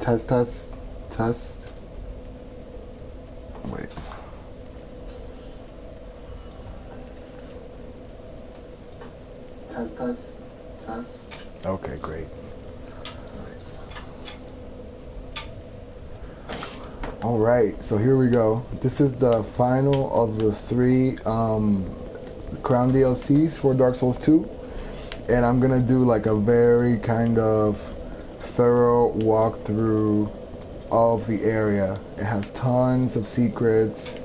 Test, test, test. Wait. Test, test, test. Okay, great. All right, so here we go. This is the final of the 3 Crown DLCs for Dark Souls 2. And I'm gonna do like a very kind of thorough walkthrough of the area. It has tons of secrets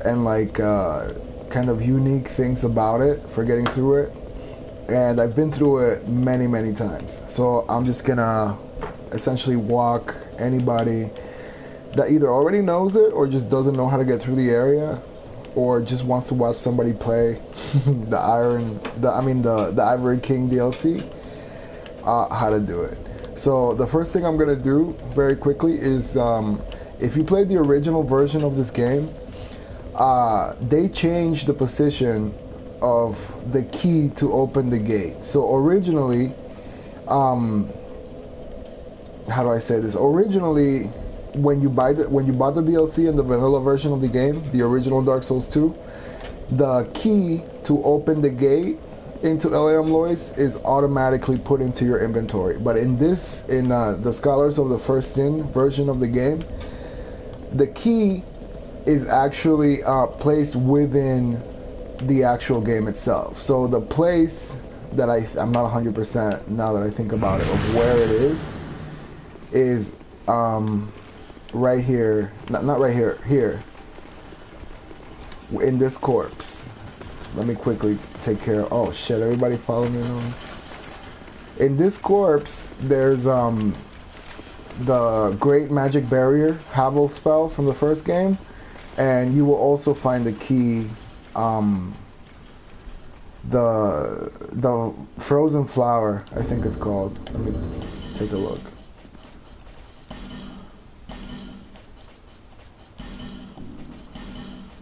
and like kind of unique things about it for getting through it. And I've been through it many times. So I'm just gonna essentially walk anybody that either already knows it or just doesn't know how to get through the area, or just wants to watch somebody play the Ivory King DLC, how to do it. So the first thing I'm gonna do very quickly is, if you played the original version of this game, they changed the position of the key to open the gate. So originally, how do I say this? Originally, when you bought the DLC in the vanilla version of the game, the original Dark Souls 2, the key to open the gate into L.A. Amlois is automatically put into your inventory. But in the Scholars of the First Sin version of the game, the key is actually placed within the actual game itself. So the place that I'm not 100% now that I think about it of where it is right here, not right here, here in this corpse. Let me quickly take care of, oh shit, everybody follow me now. In this corpse, there's the Great Magic Barrier Havel spell from the first game, and you will also find the key, the Frozen Flower, I think it's called. Let me take a look.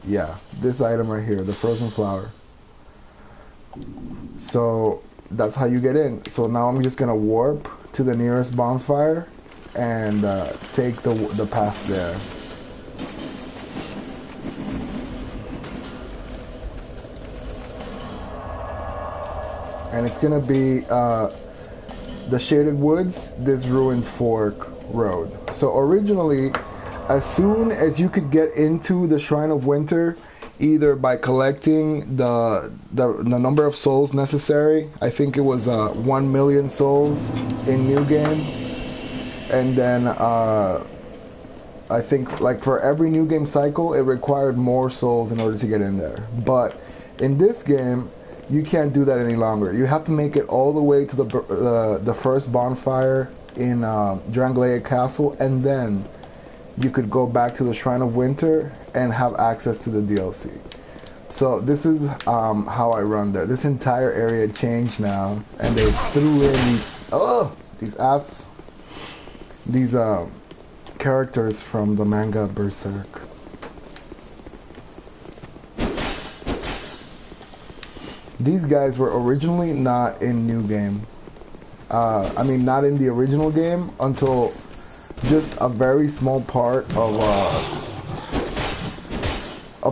Yeah, this item right here, the Frozen Flower. So that's how you get in. So now I'm just gonna warp to the nearest bonfire and take the path there. And it's gonna be the Shaded Woods, this Ruined Fork Road. So originally, as soon as you could get into the Shrine of Winter, either by collecting the number of souls necessary, I think it was 1 million souls in New Game, and then I think like for every New Game cycle, it required more souls in order to get in there. But In this game, you can't do that any longer. You have to make it all the way to the first bonfire in Drangleic Castle, and then you could go back to the Shrine of Winter and have access to the DLC. So this is how I run there. This entire area changed now, and they threw in these characters from the manga Berserk. These guys were originally not in New Game. I mean, not in the original game until just a very small part of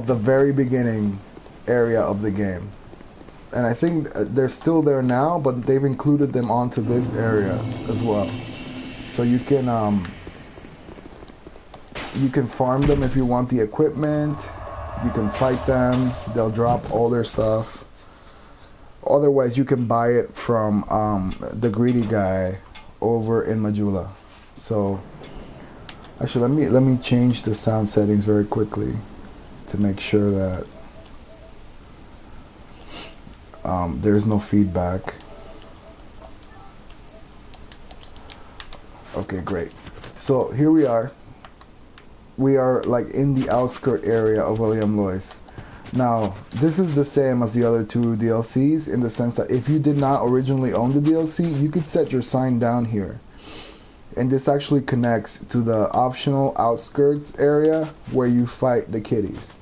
the very beginning area of the game. And I think they're still there now, but they've included them onto this area as well. So you can farm them if you want the equipment. You can fight them. They'll drop all their stuff. Otherwise, you can buy it from the greedy guy over in Majula. So, actually, let me change the sound settings very quickly to make sure that there's no feedback. Okay, great. So here we are. We are like in the outskirt area of William Lois. Now, this is the same as the other two DLCs in the sense that if you did not originally own the DLC, you could set your sign down here. And this actually connects to the optional outskirts area where you fight the kitties.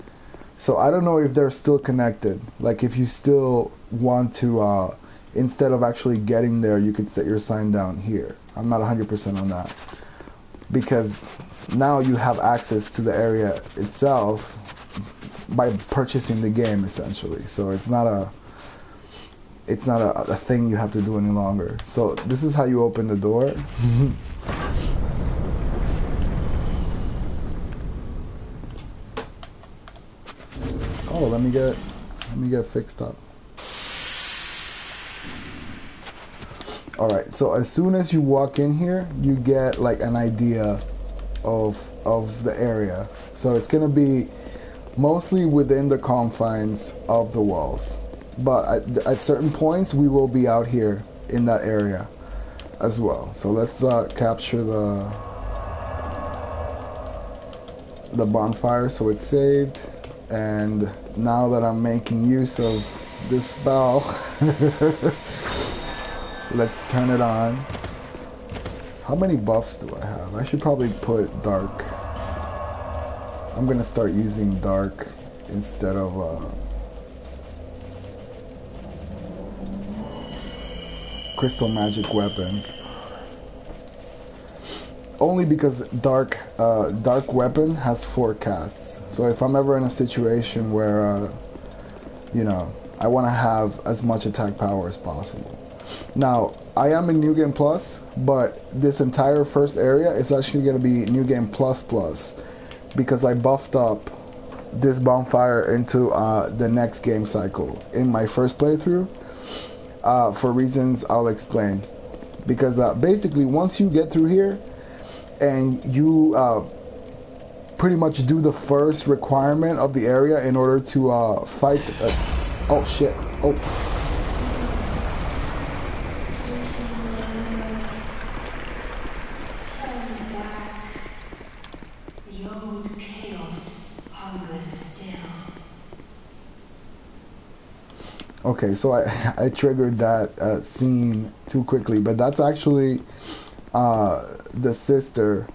So I don't know if they're still connected. Like if you still want to, instead of actually getting there, you could set your sign down here. I'm not 100% on that. Because now you have access to the area itself by purchasing the game essentially. So it's not a thing you have to do any longer. So this is how you open the door. Oh, let me get fixed up. Alright, so as soon as you walk in here, you get like an idea of the area. So it's gonna be mostly within the confines of the walls, but at certain points we will be out here in that area as well. So let's capture the bonfire so it's saved. And now that I'm making use of this spell, let's turn it on. How many buffs do I have? I should probably put dark. I'm gonna start using dark instead of crystal magic weapon. Only because dark weapon has 4 casts. So if I'm ever in a situation where you know, I want to have as much attack power as possible. Now, I am in New Game Plus, but this entire first area is actually going to be New Game Plus Plus, because I buffed up this bonfire into the next game cycle in my first playthrough for reasons I'll explain. Because basically, once you get through here and you pretty much do the first requirement of the area in order to fight. Oh shit! Oh. Okay, so I triggered that scene too quickly, but that's actually the sister.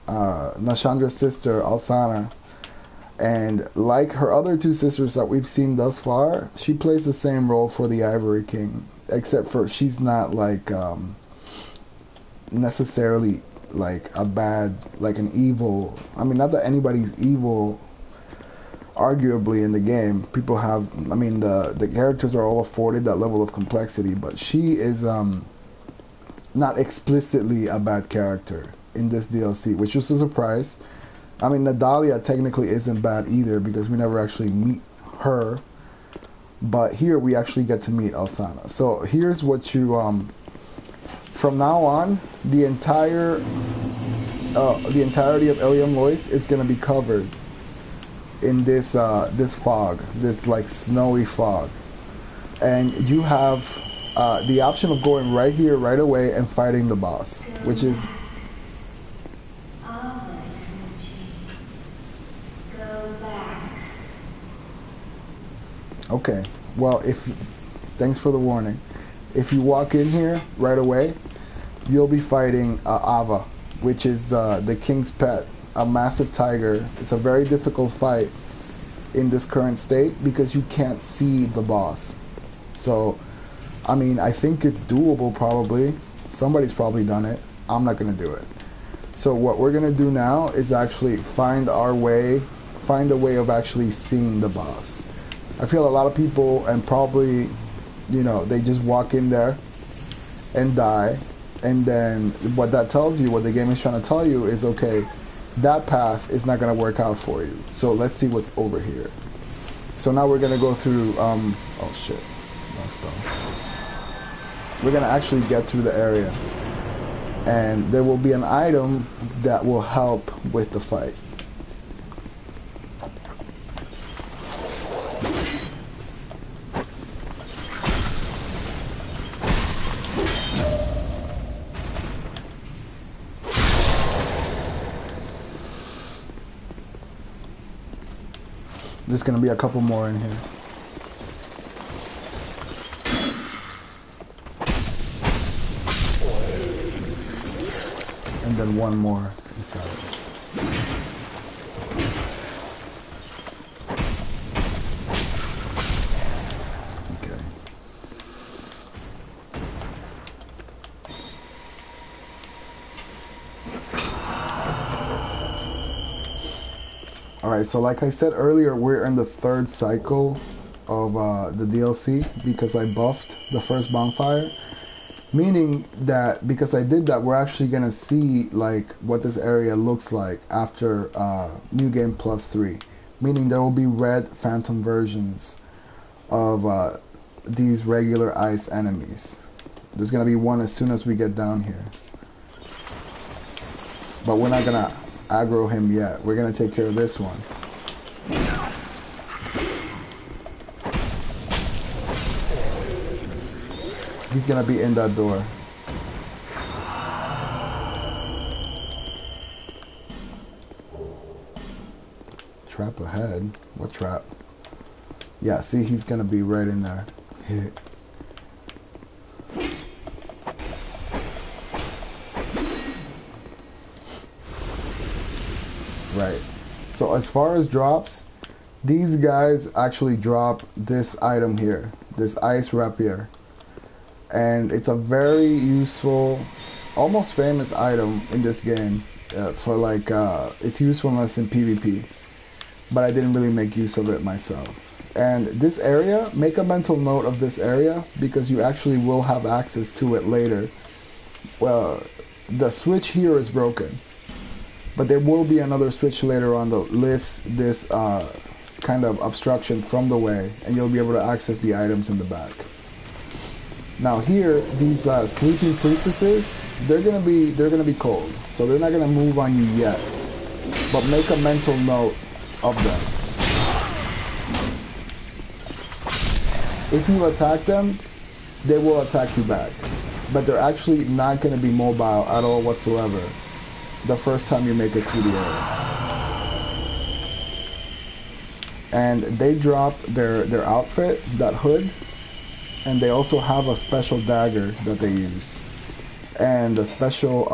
Nashandra's sister, Alsana, and like her other 2 sisters that we've seen thus far, she plays the same role for the Ivory King, except for she's not like necessarily like a bad, like an evil. I mean, not that anybody's evil arguably in the game. People have, I mean, the characters are all afforded that level of complexity, but she is not explicitly a bad character in this DLC, which was a surprise. I mean, Nadalia technically isn't bad either because we never actually meet her, but here we actually get to meet Alsana. So here's what you from now on, the entirety of Ilium Lois is going to be covered in this fog, this like snowy fog, and you have the option of going right here, right away, and fighting the boss, which is. Okay. Well, thanks for the warning. If you walk in here right away, you'll be fighting Ava, which is the king's pet, a massive tiger. It's a very difficult fight in this current state because you can't see the boss. So, I mean, I think it's doable probably. Somebody's probably done it. I'm not going to do it. So what we're going to do now is actually find a way of actually seeing the boss. I feel a lot of people, and probably, you know, they just walk in there and die, and then what that tells you, what the game is trying to tell you is, okay, that path is not going to work out for you. So let's see what's over here. So now we're going to go through, oh shit, no spell. We're going to actually get through the area, and there will be an item that will help with the fight. There's going to be a couple more in here. And then one more inside. Okay. Alright, so like I said earlier, we're in the third cycle of the DLC because I buffed the first bonfire. Meaning that because I did that, we're actually going to see like what this area looks like after New Game Plus 3. Meaning there will be red phantom versions of these regular ice enemies. There's going to be one as soon as we get down here. But we're not going to aggro him yet. We're going to take care of this one. He's going to be in that door. Trap ahead. What trap? Yeah, see, he's going to be right in there. Right. So as far as drops, these guys actually drop this item here, this ice rapier, and it's a very useful, almost famous item in this game for like its usefulness in PvP, but I didn't really make use of it myself. And this area, make a mental note of this area because you actually will have access to it later. Well, the switch here is broken, but there will be another switch later on that lifts this kind of obstruction from the way, and you'll be able to access the items in the back. Now here, these sleeping priestesses, they're gonna be cold, so they're not gonna move on you yet. But make a mental note of them. If you attack them, they will attack you back, but they're actually not gonna be mobile at all whatsoever the first time you make it through the area. And they drop their outfit, that hood, and they also have a special dagger that they use. And a special,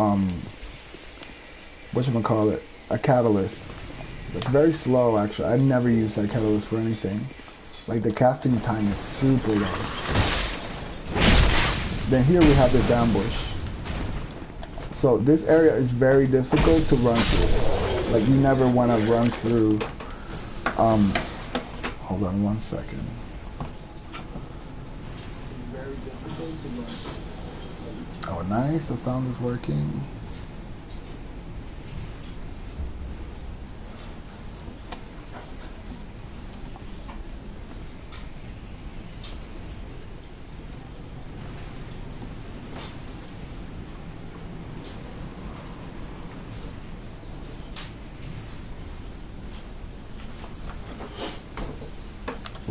whatchamacallit, a catalyst. That's very slow actually. I've never used that catalyst for anything. Like the casting time is super low. Then here we have this ambush. So this area is very difficult to run through. Like you never want to run through, hold on one second. It's very difficult to run through. Oh nice, the sound is working.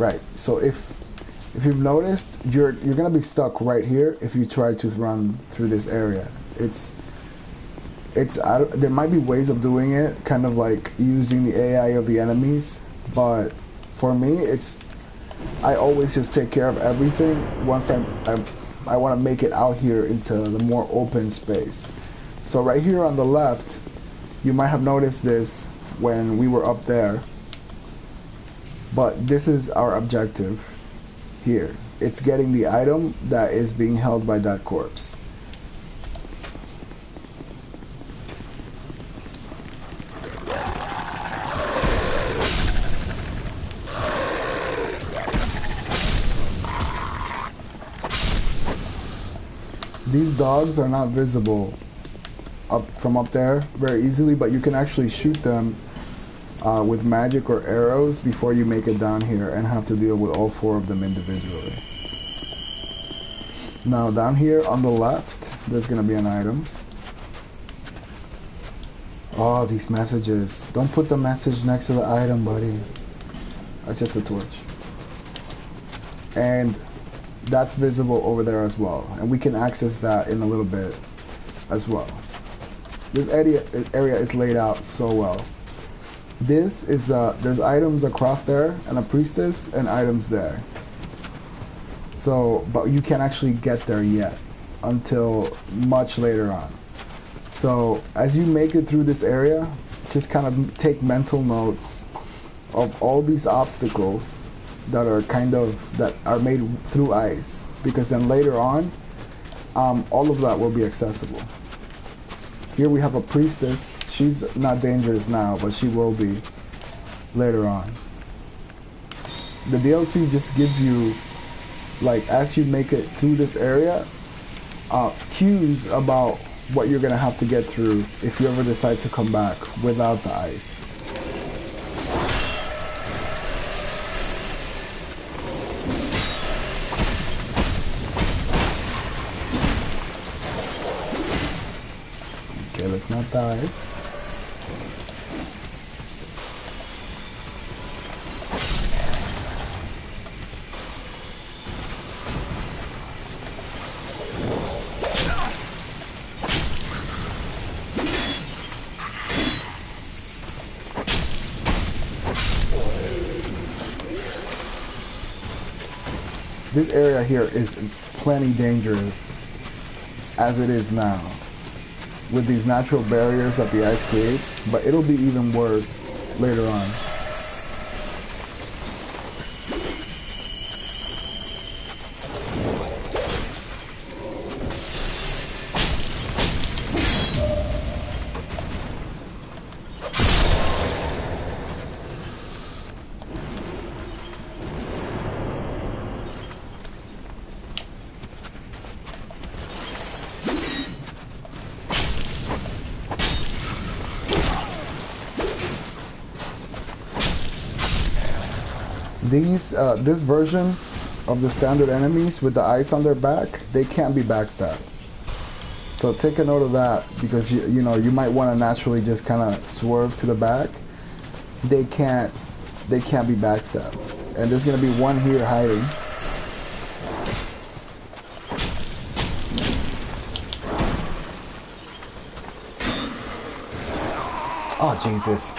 Right. So if you've noticed, you're gonna be stuck right here if you try to run through this area. There might be ways of doing it, kind of like using the AI of the enemies, but for me, I always just take care of everything once I want to make it out here into the more open space. So right here on the left, you might have noticed this when we were up there, but this is our objective here. It's getting the item that is being held by that corpse. These dogs are not visible from up there very easily, but you can actually shoot them with magic or arrows before you make it down here and have to deal with all 4 of them individually. Now down here on the left, there's gonna be an item. Oh, these messages. Don't put the message next to the item, buddy. That's just a torch. And that's visible over there as well, and we can access that in a little bit as well. This area is laid out so well. This is there's items across there and a priestess and items there. So, but you can't actually get there yet until much later on. So as you make it through this area, just kind of take mental notes of all these obstacles that are made through ice, because then later on all of that will be accessible. Here we have a priestess. She's not dangerous now, but she will be later on. The DLC just gives you, like, as you make it through this area, cues about what you're gonna have to get through if you ever decide to come back without the ice. Okay, let's not die. This area here is plenty dangerous as it is now, with these natural barriers that the ice creates, but it'll be even worse later on. This version of the standard enemies with the ice on their back, they can't be backstabbed. So take a note of that, because you know, you might want to naturally just kind of swerve to the back. They can't be backstabbed. And there's gonna be one here hiding. Oh Jesus.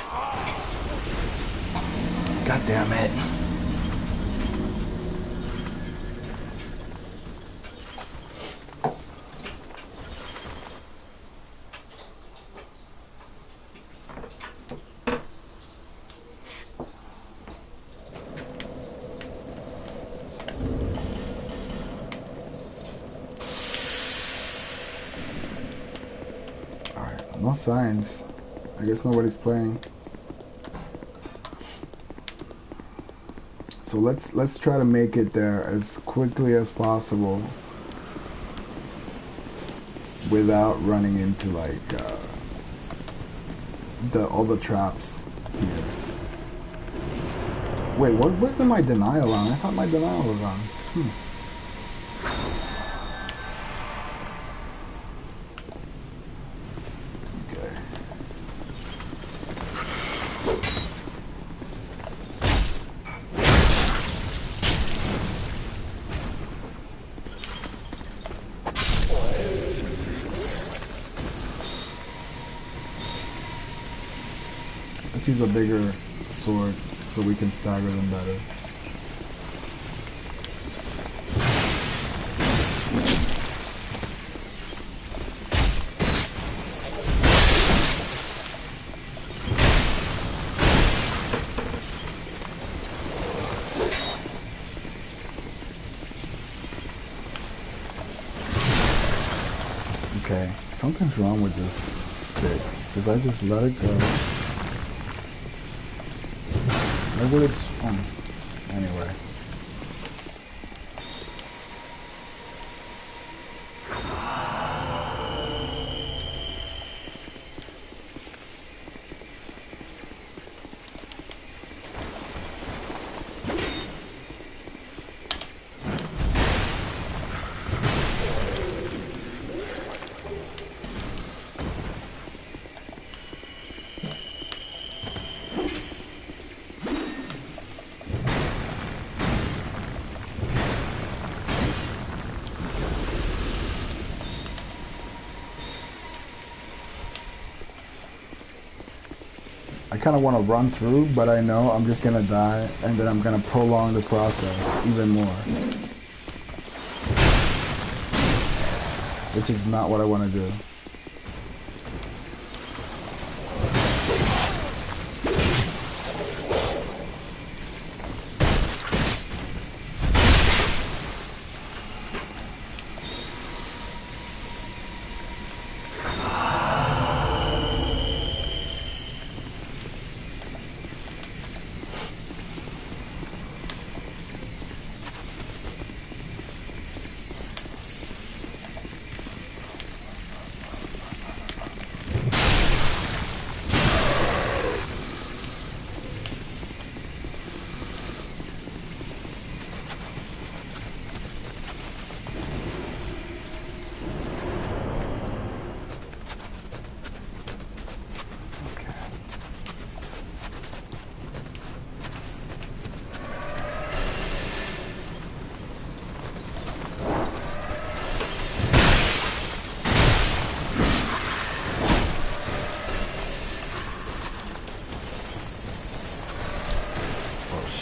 God damn it. Alright, no signs. I guess nobody's playing. So let's try to make it there as quickly as possible without running into like all the traps here. Wait, what wasn't my denial on? I thought my denial was on. let's use a bigger sword so we can stagger them better. Okay, something's wrong with this stick, because I just let it go. Where would it spawn? Anyway. I kind of want to run through, but I know I'm just going to die, and then I'm going to prolong the process even more. Which is not what I want to do.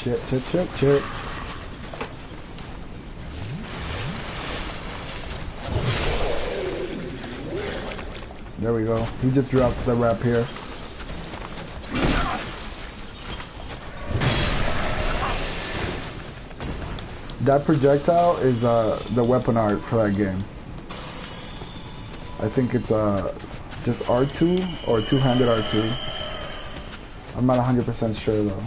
Shit. There we go. He just dropped the wrap here. That projectile is the weapon art for that game. I think it's just R2 or two-handed R2. I'm not 100% sure though.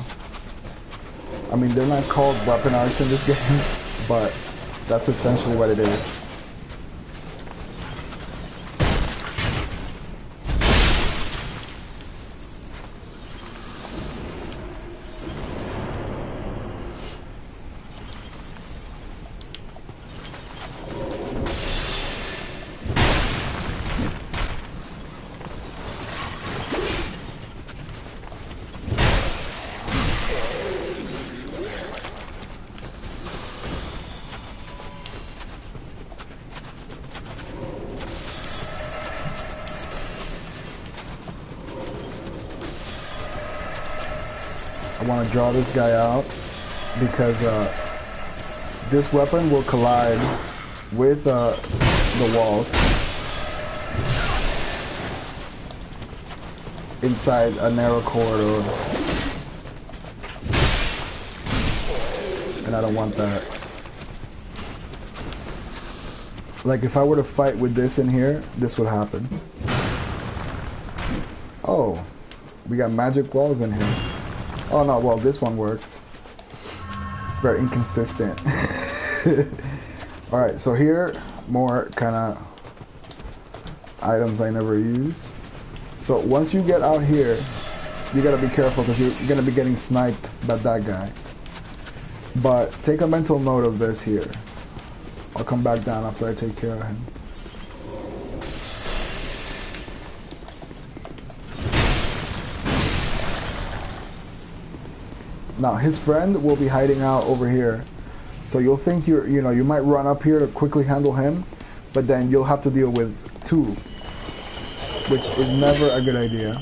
I mean, they're not called weapon arts in this game, but that's essentially what it is. I want to draw this guy out because this weapon will collide with the walls inside a narrow corridor, and I don't want that. Like if I were to fight with this in here, this would happen. Oh, we got magic walls in here. Oh no, well this one works. It's very inconsistent. Alright, so here, more kind of items I never use. So once you get out here, you gotta be careful because you're gonna be getting sniped by that guy. But take a mental note of this here. I'll come back down after I take care of him. Now his friend will be hiding out over here, so you'll think you might run up here to quickly handle him, but then you'll have to deal with two, which is never a good idea.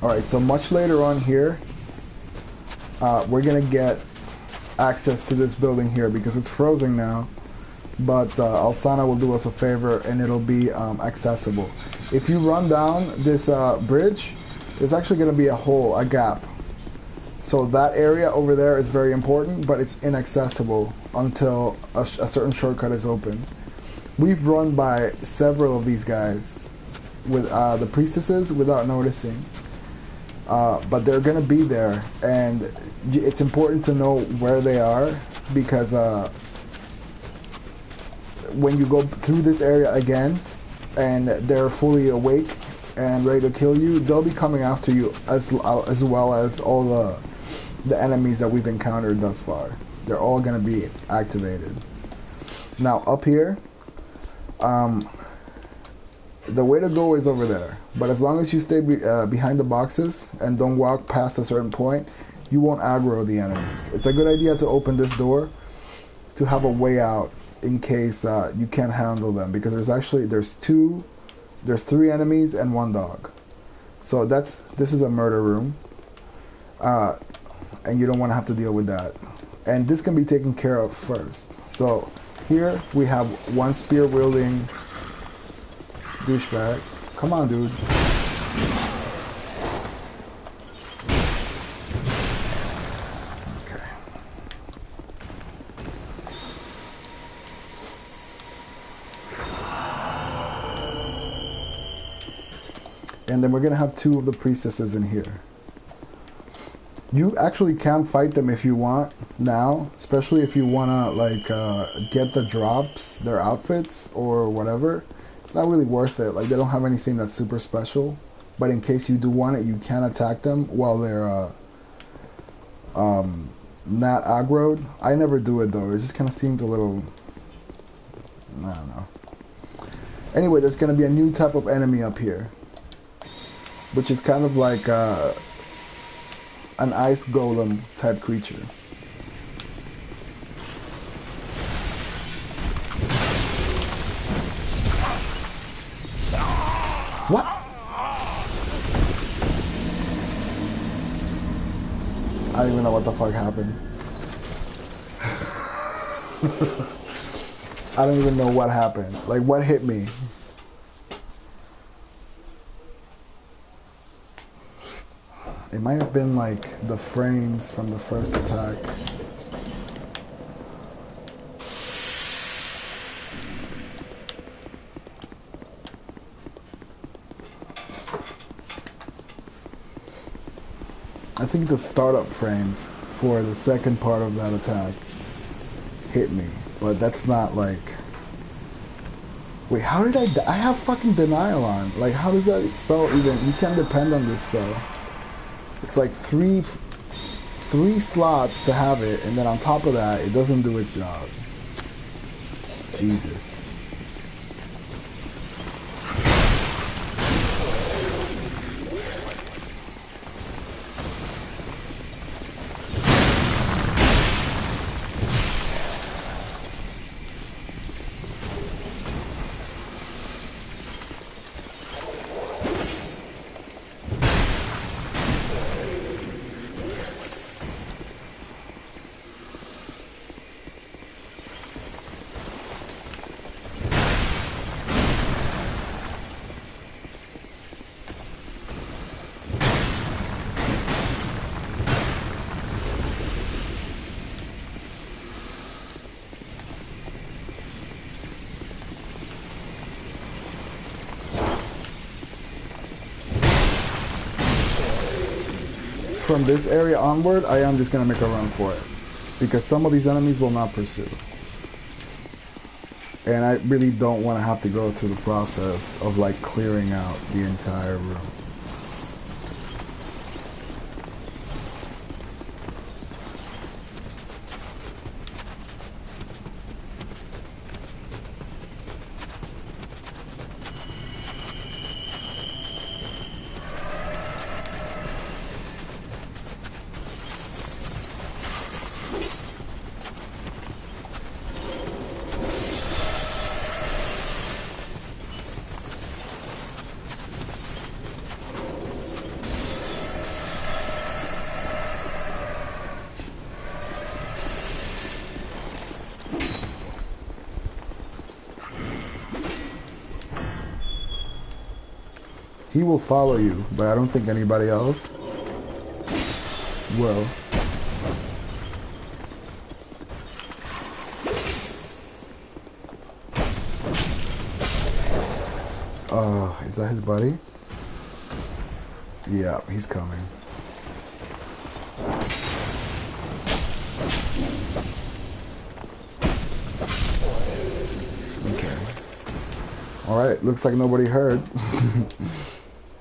Alright, so much later on here, we're gonna get access to this building here because it's frozen now. But Alsana will do us a favor and it'll be accessible. If you run down this bridge, there's actually going to be a hole, a gap. So that area over there is very important, but it's inaccessible until a certain shortcut is open. We've run by several of these guys with the priestesses without noticing. But they're going to be there, and it's important to know where they are because when you go through this area again and they're fully awake and ready to kill you, they'll be coming after you as well as all the enemies that we've encountered thus far. They're all going to be activated. Now up here, the way to go is over there, but as long as you stay behind the boxes and don't walk past a certain point, you won't aggro the enemies. It's a good idea to open this door to have a way out in case you can't handle them, because there's 3 enemies and 1 dog. So this is a murder room, and you don't want to have to deal with that. And this can be taken care of first. So here we have 1 spear wielding douchebag. Come on, dude. And then we're gonna have 2 of the priestesses in here. You actually can fight them if you want now, especially if you wanna like get the drops, their outfits or whatever. It's not really worth it. Like, they don't have anything that's super special, but in case you do want it, you can attack them while they're not aggroed. I never do it though. It just kind of seemed a little, I don't know. Anyway, there's gonna be a new type of enemy up here, which is kind of like an ice golem type creature. What? I don't even know what the fuck happened. I don't even know what happened. Like, what hit me? It might have been like the frames from the first attack. I think the startup frames for the second part of that attack hit me, but that's not like... Wait, how did I have fucking denial on. Like, how does that spell even... You can't depend on this spell. It's like three slots to have it, and then on top of that, it doesn't do its job. Jesus. From this area onward, I am just gonna make a run for it, because some of these enemies will not pursue, and I really don't want to have to go through the process of like clearing out the entire room. He will follow you, but I don't think anybody else will. Is that his buddy? Yeah, he's coming. Okay. Alright, looks like nobody heard.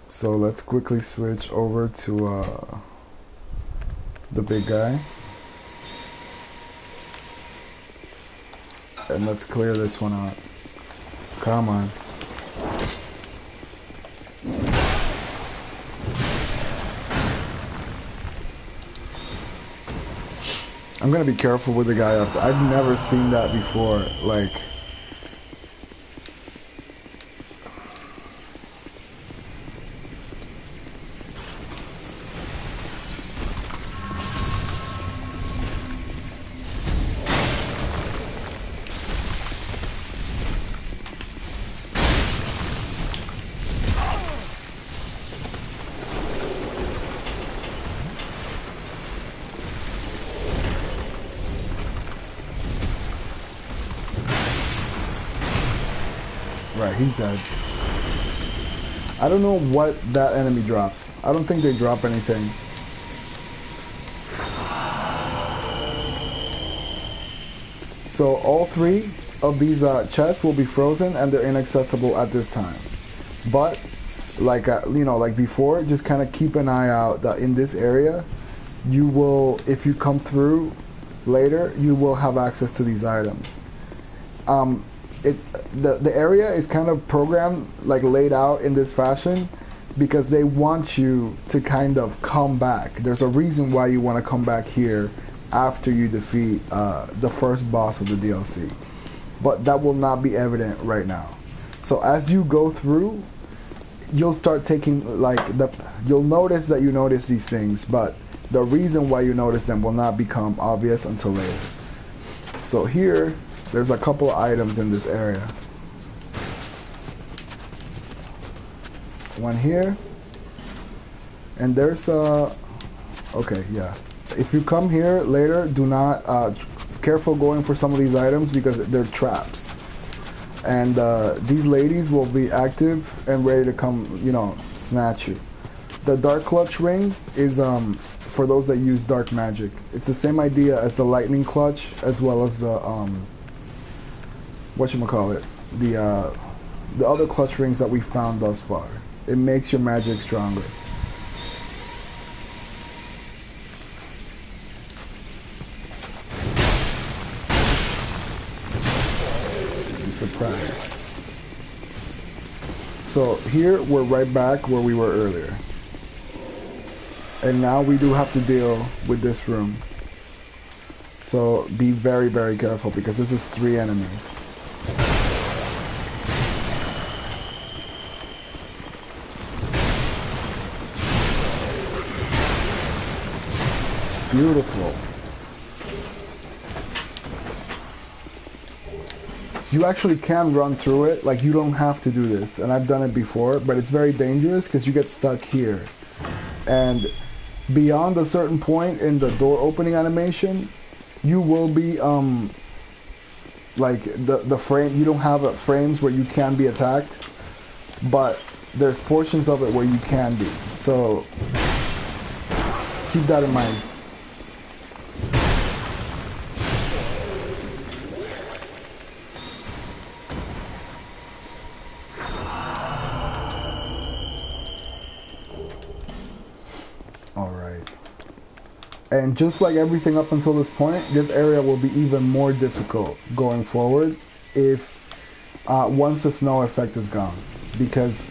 So let's quickly switch over to the big guy. And let's clear this one out. Come on. I'm gonna be careful with the guy up there. I've never seen that before. Like, right, he's dead. I don't know what that enemy drops. I don't think they drop anything. So all three of these chests will be frozen and they're inaccessible at this time. But like you know, like before, just kind of keep an eye out that in this area, you will, if you come through later, you will have access to these items. The area is kind of programmed, like laid out in this fashion, because they want you to kind of come back. There's a reason why you want to come back here after you defeat the first boss of the DLC, but that will not be evident right now. So as you go through, you'll start taking you'll notice that you notice these things, but the reason why you notice them will not become obvious until later. So here, there's a couple of items in this area. One here, and there's okay, yeah. If you come here later, do not careful going for some of these items because they're traps, and these ladies will be active and ready to come, you know, snatch you. The dark clutch ring is for those that use dark magic. It's the same idea as the lightning clutch, as well as the whatchamacallit, the other clutch rings that we found thus far. It makes your magic stronger. Be surprised. So here we're right back where we were earlier. And now we do have to deal with this room. So be very, very careful because this is 3 enemies. Beautiful. You actually can run through it, like you don't have to do this, and I've done it before, but it's very dangerous because you get stuck here. And beyond a certain point in the door opening animation, you will be like the frame, you don't have frames where you can be attacked, but there's portions of it where you can be. So keep that in mind. Alright. And just like everything up until this point, this area will be even more difficult going forward if once the snow effect is gone, because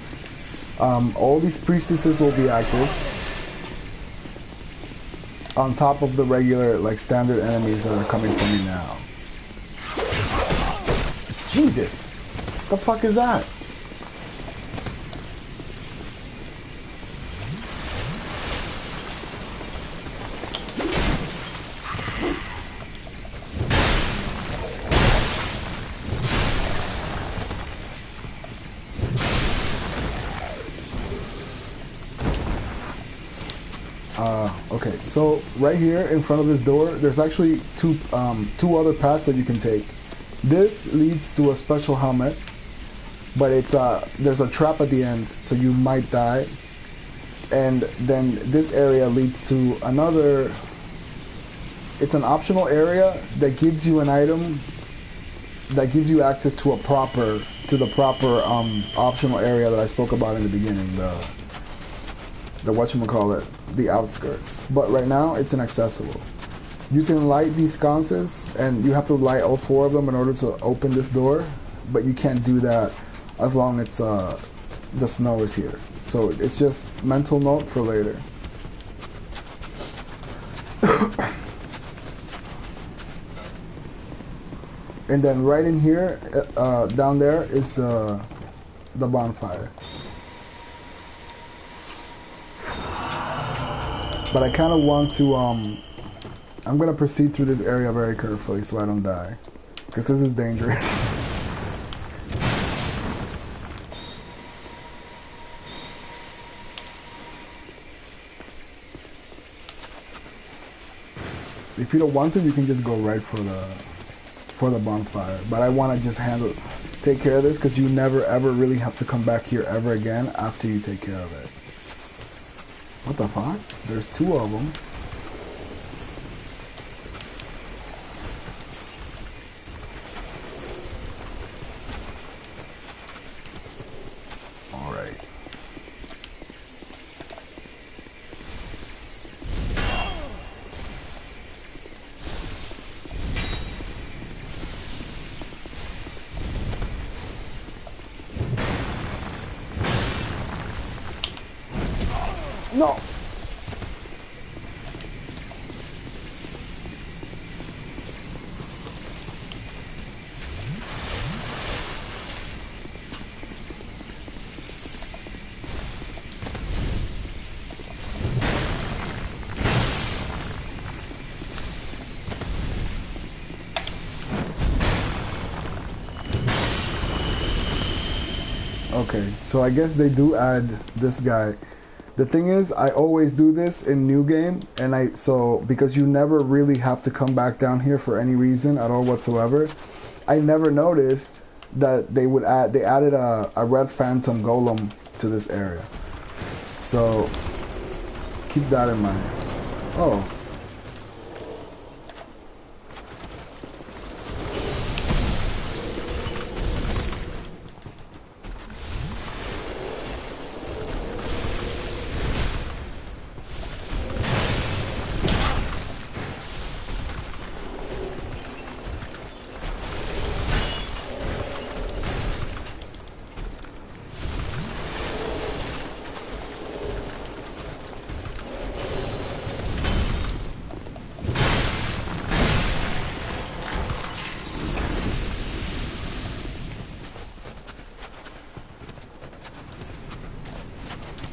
all these priestesses will be active on top of the regular, like, standard enemies that are coming for me now. Jesus! What the fuck is that? Okay, so right here in front of this door, there's actually two other paths that you can take. This leads to a special helmet, but there's a trap at the end, so you might die. And then this area leads to another. It's an optional area that gives you an item that gives you access to the proper optional area that I spoke about in the beginning, the whatchamacallit, the outskirts. But right now it's inaccessible. You can light these sconces, and you have to light all 4 of them in order to open this door, but you can't do that as long as the snow is here. So it's just mental note for later. And then right in here, down there is the bonfire. But I kind of want to, I'm going to proceed through this area very carefully so I don't die. Because this is dangerous. If you don't want to, you can just go right for the bonfire. But I want to just take care of this, because you never ever really have to come back here ever again after you take care of it. What the fuck? There's 2 of them. All right. No. Okay, so I guess they do add this guy. The thing is, I always do this in new game, and because you never really have to come back down here for any reason at all whatsoever, I never noticed that they added a red phantom golem to this area. So keep that in mind. Oh.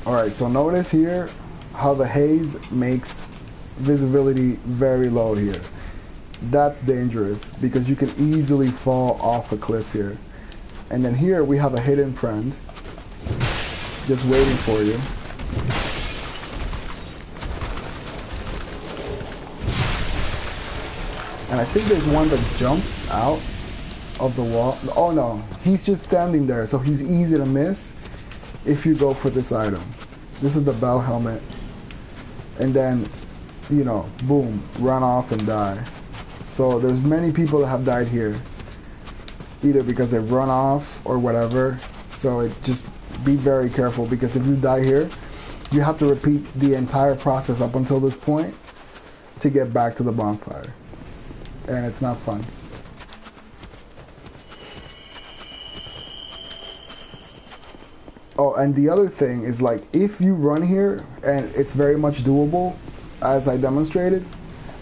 Alright, so notice here how the haze makes visibility very low here. That's dangerous because you can easily fall off a cliff here. And then here we have a hidden friend just waiting for you. And I think there's one that jumps out of the wall. Oh no, he's just standing there, so he's easy to miss if you go for this item. This is the bell helmet. And then, you know, boom, run off and die. So there's many people that have died here, either because they've run off or whatever. So just be very careful, because if you die here, you have to repeat the entire process up until this point to get back to the bonfire. And it's not fun. Oh, and the other thing is, like, if you run here, and it's very much doable, as I demonstrated,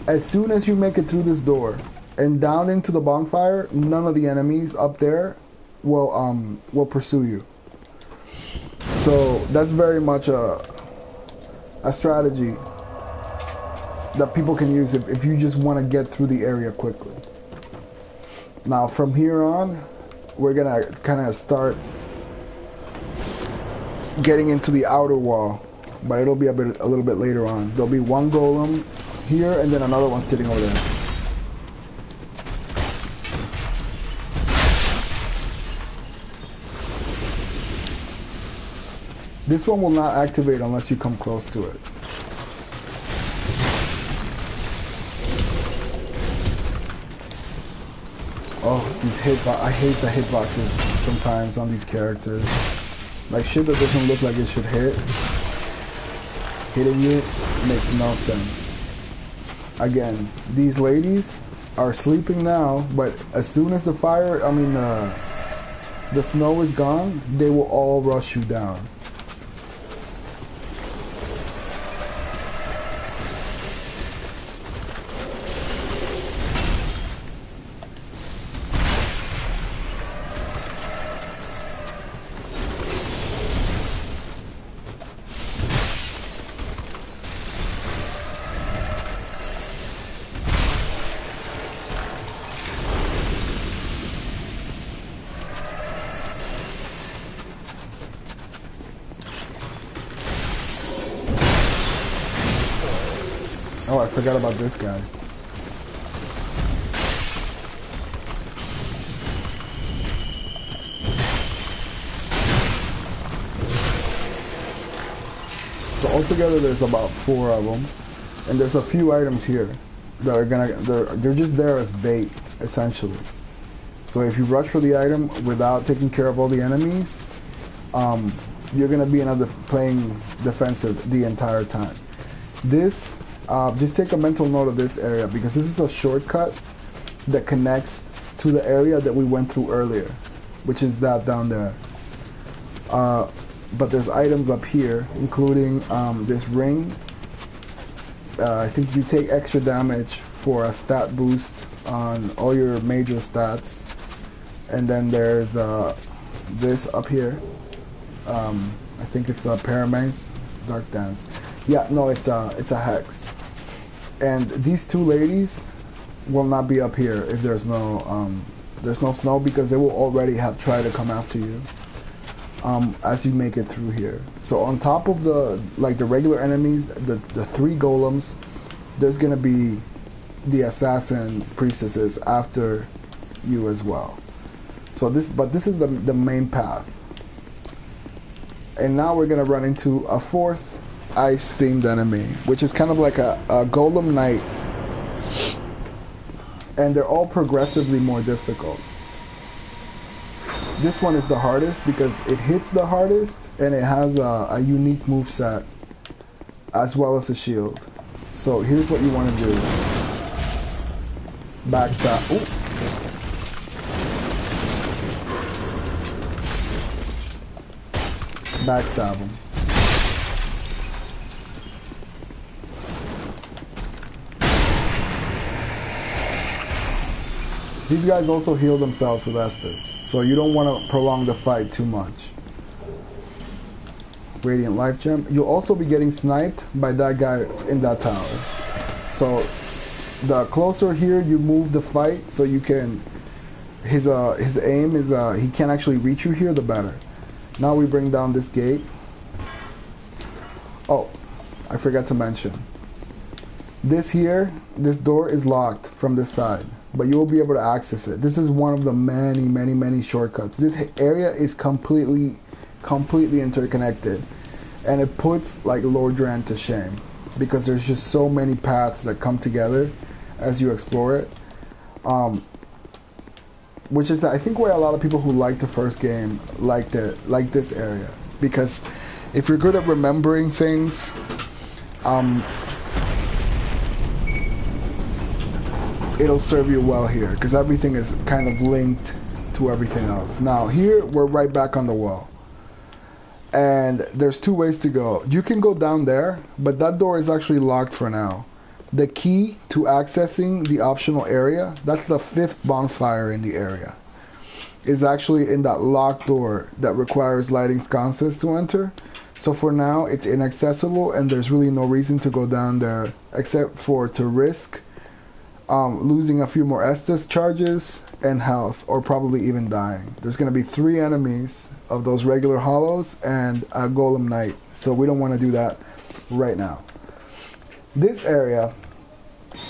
as soon as you make it through this door and down into the bonfire, none of the enemies up there will pursue you. So that's very much a strategy that people can use if you just want to get through the area quickly. Now from here on, we're gonna kind of start getting into the outer wall but it'll be a little bit later on. There'll be one golem here and then another one sitting over there. This one will not activate unless you come close to it. Oh, these I hate the hitboxes sometimes on these characters. Like shit that doesn't look like it should hit. Hitting you makes no sense. Again, these ladies are sleeping now, but as soon as the snow is gone, they will all rush you down. Oh, I forgot about this guy. So altogether there's about 4 of them, and there's a few items here that are they're just there as bait, essentially. So if you rush for the item without taking care of all the enemies, you're gonna be playing defensive the entire time. This just take a mental note of this area, because this is a shortcut that connects to the area that we went through earlier, which is that down there. But there's items up here, including this ring. I think you take extra damage for a stat boost on all your major stats. And then there's this up here. I think it's a Paramaze, Dark Dance. Yeah, no, it's a hex. And these 2 ladies will not be up here if there's no snow, because they will already have tried to come after you as you make it through here. So on top of the regular enemies, the 3 golems, there's gonna be the assassin priestesses after you as well. So this is the main path. And now we're gonna run into a 4th ice themed enemy, which is kind of like a golem knight, and they're all progressively more difficult. This one is the hardest because it hits the hardest and it has a unique moveset as well as a shield. So here's what you want to do. Backstab. Ooh. Backstab him. These guys also heal themselves with Estus, so you don't want to prolong the fight too much. Radiant Life Gem. You'll also be getting sniped by that guy in that tower. So the closer here you move the fight, so you can, his aim is he can't actually reach you here, the better. Now we bring down this gate. Oh, I forgot to mention. This door is locked from this side, but you'll be able to access it. This is one of the many shortcuts. This area is completely interconnected, and it puts like Lord Dran to shame, because there's just so many paths that come together as you explore it. Which is, I think, why a lot of people who liked the first game like this area, because if you're good at remembering things, it'll serve you well here, because everything is kind of linked to everything else. Now here we're right back on the wall, and there's 2 ways to go. You can go down there, but that door is actually locked for now. The key to accessing the optional area, that's the 5th bonfire in the area, is actually in that locked door that requires lighting sconces to enter. So for now it's inaccessible, and there's really no reason to go down there except for to risk losing a few more Estus charges and health, or probably even dying. There's going to be 3 enemies of those regular hollows and a golem knight, so we don't want to do that right now. This area,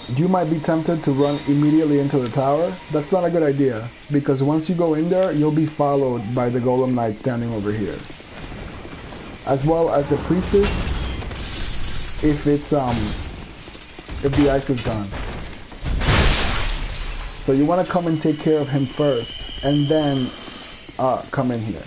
you might be tempted to run immediately into the tower. That's not a good idea, because once you go in there, you'll be followed by the golem knight standing over here, as well as the priestess if the ice is gone. So you want to come and take care of him first, and then come in here.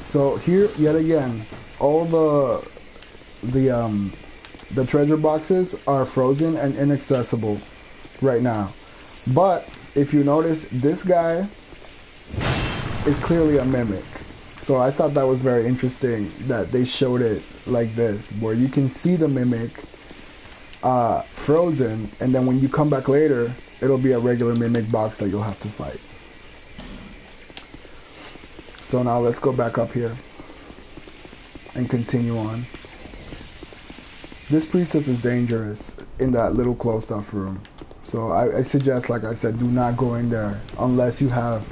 So here, yet again, all the treasure boxes are frozen and inaccessible right now. But if you notice, this guy is clearly a mimic. So I thought that was very interesting that they showed it like this, where you can see the mimic frozen, and then when you come back later, it'll be a regular mimic box that you'll have to fight. So now let's go back up here and continue on. This priestess is dangerous in that little closed off room. So I suggest, like I said, do not go in there unless you have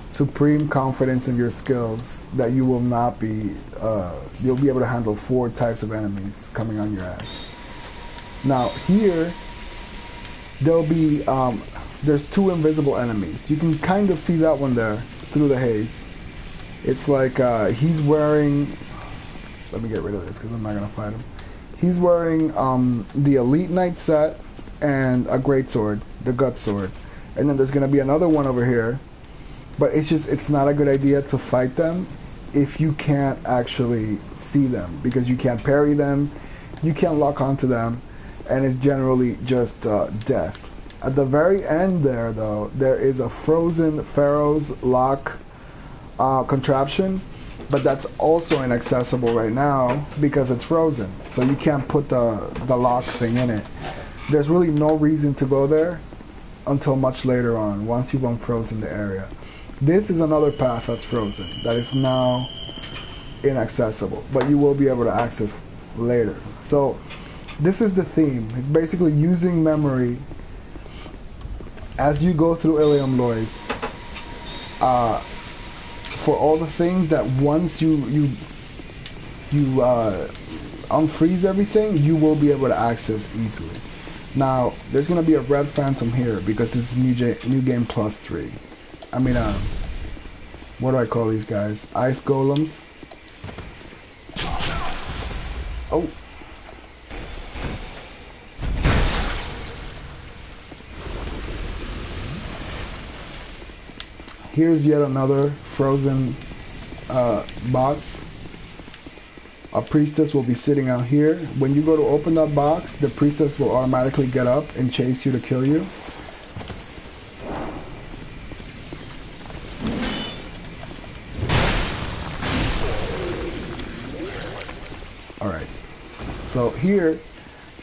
supreme confidence in your skills that you will not be, you'll be able to handle 4 types of enemies coming on your ass. Now here, there'll be, there's 2 invisible enemies. You can kind of see that one there through the haze. It's like he's wearing, let me get rid of this because I'm not going to fight him. He's wearing the Elite Knight set and a greatsword, the Gut Sword. And then there's going to be another one over here. But it's not a good idea to fight them if you can't actually see them, because you can't parry them, you can't lock onto them, and it's generally just death. At the very end there, though, there is a frozen Pharaoh's lock contraption, but that's also inaccessible right now because it's frozen, so you can't put the lock thing in it. There's really no reason to go there until much later on, once you've unfrozen the area. This is another path that's frozen that is now inaccessible, but you will be able to access later. So this is the theme. It's basically using memory as you go through Ilium Lois for all the things that once you unfreeze everything, you will be able to access easily. Now there's going to be a red phantom here because it's new game plus 3. I mean, what do I call these guys? Ice golems. Oh. Here's yet another frozen box. A priestess will be sitting out here. When you go to open that box, the priestess will automatically get up and chase you to kill you. Alright, so here,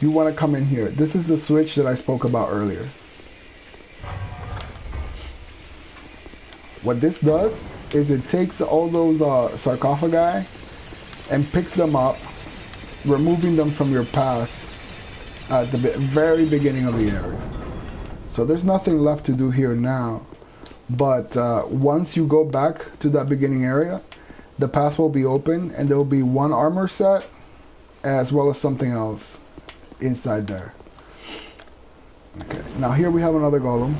you want to come in here. This is the switch that I spoke about earlier. What this does is it takes all those sarcophagi and picks them up, removing them from your path at the very beginning of the area. So there's nothing left to do here now, but once you go back to that beginning area, the path will be open and there will be 1 armor set as well as something else inside there. Okay, now here we have another golem.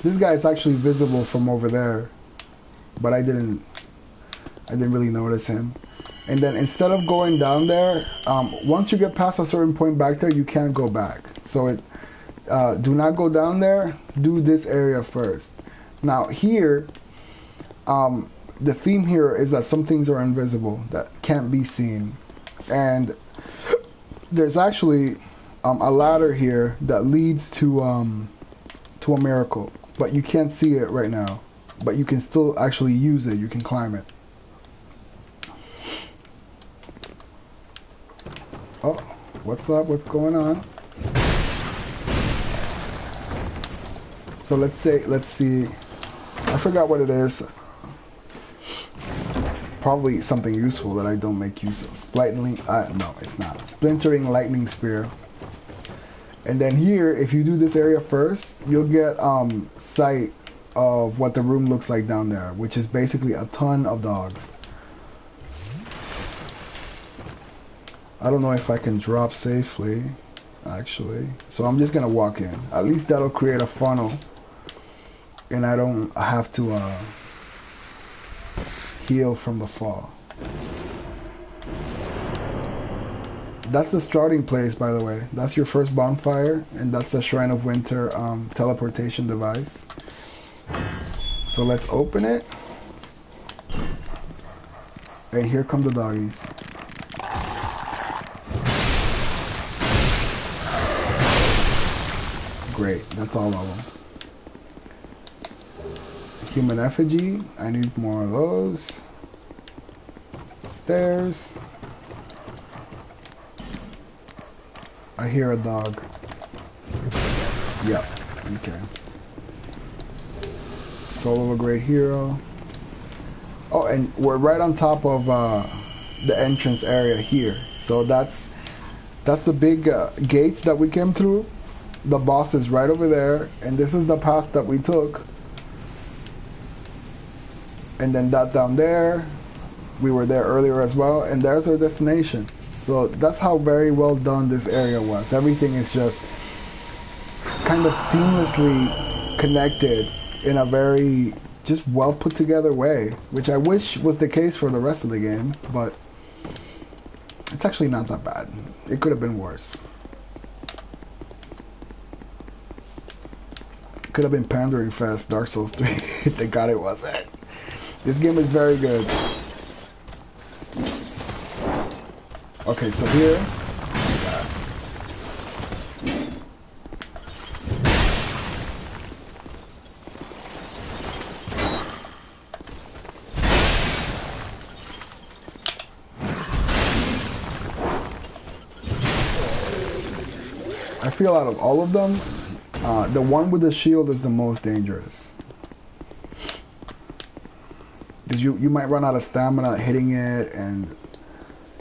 This guy is actually visible from over there, but I didn't really notice him. And then instead of going down there, once you get past a certain point back there, you can't go back. So do not go down there. Do this area first. Now here, the theme here is that some things are invisible that can't be seen, and there's actually a ladder here that leads to a miracle. But you can't see it right now. But you can still actually use it. You can climb it. Oh, what's up? What's going on? So let's see. I forgot what it is. Probably something useful that I don't make use of. No, it's not. Splintering lightning spear. And then here, if you do this area first, you'll get sight of what the room looks like down there, which is basically a ton of dogs. I don't know if I can drop safely, actually. So I'm just gonna walk in. At least that'll create a funnel, and I don't have to heal from the fall. That's the starting place, by the way. That's your first bonfire, and that's the Shrine of Winter teleportation device. So let's open it. And here come the doggies. Great, that's all of them. Human effigy, I need more of those. Stairs. I hear a dog. Yep, okay. Soul of a Great Hero. Oh, and we're right on top of the entrance area here. So that's the big gates that we came through. The boss is right over there, and this is the path that we took. And then that down there, we were there earlier as well, and there's our destination. So that's how very well done this area was. Everything is just kind of seamlessly connected in a very just well put together way, which I wish was the case for the rest of the game, but it's actually not that bad. It could have been worse. Could have been Pandering Fest, Dark Souls 3. Thank God it wasn't. This game is very good. Okay, so here, I feel out of all of them, the one with the shield is the most dangerous. Because you might run out of stamina hitting it, and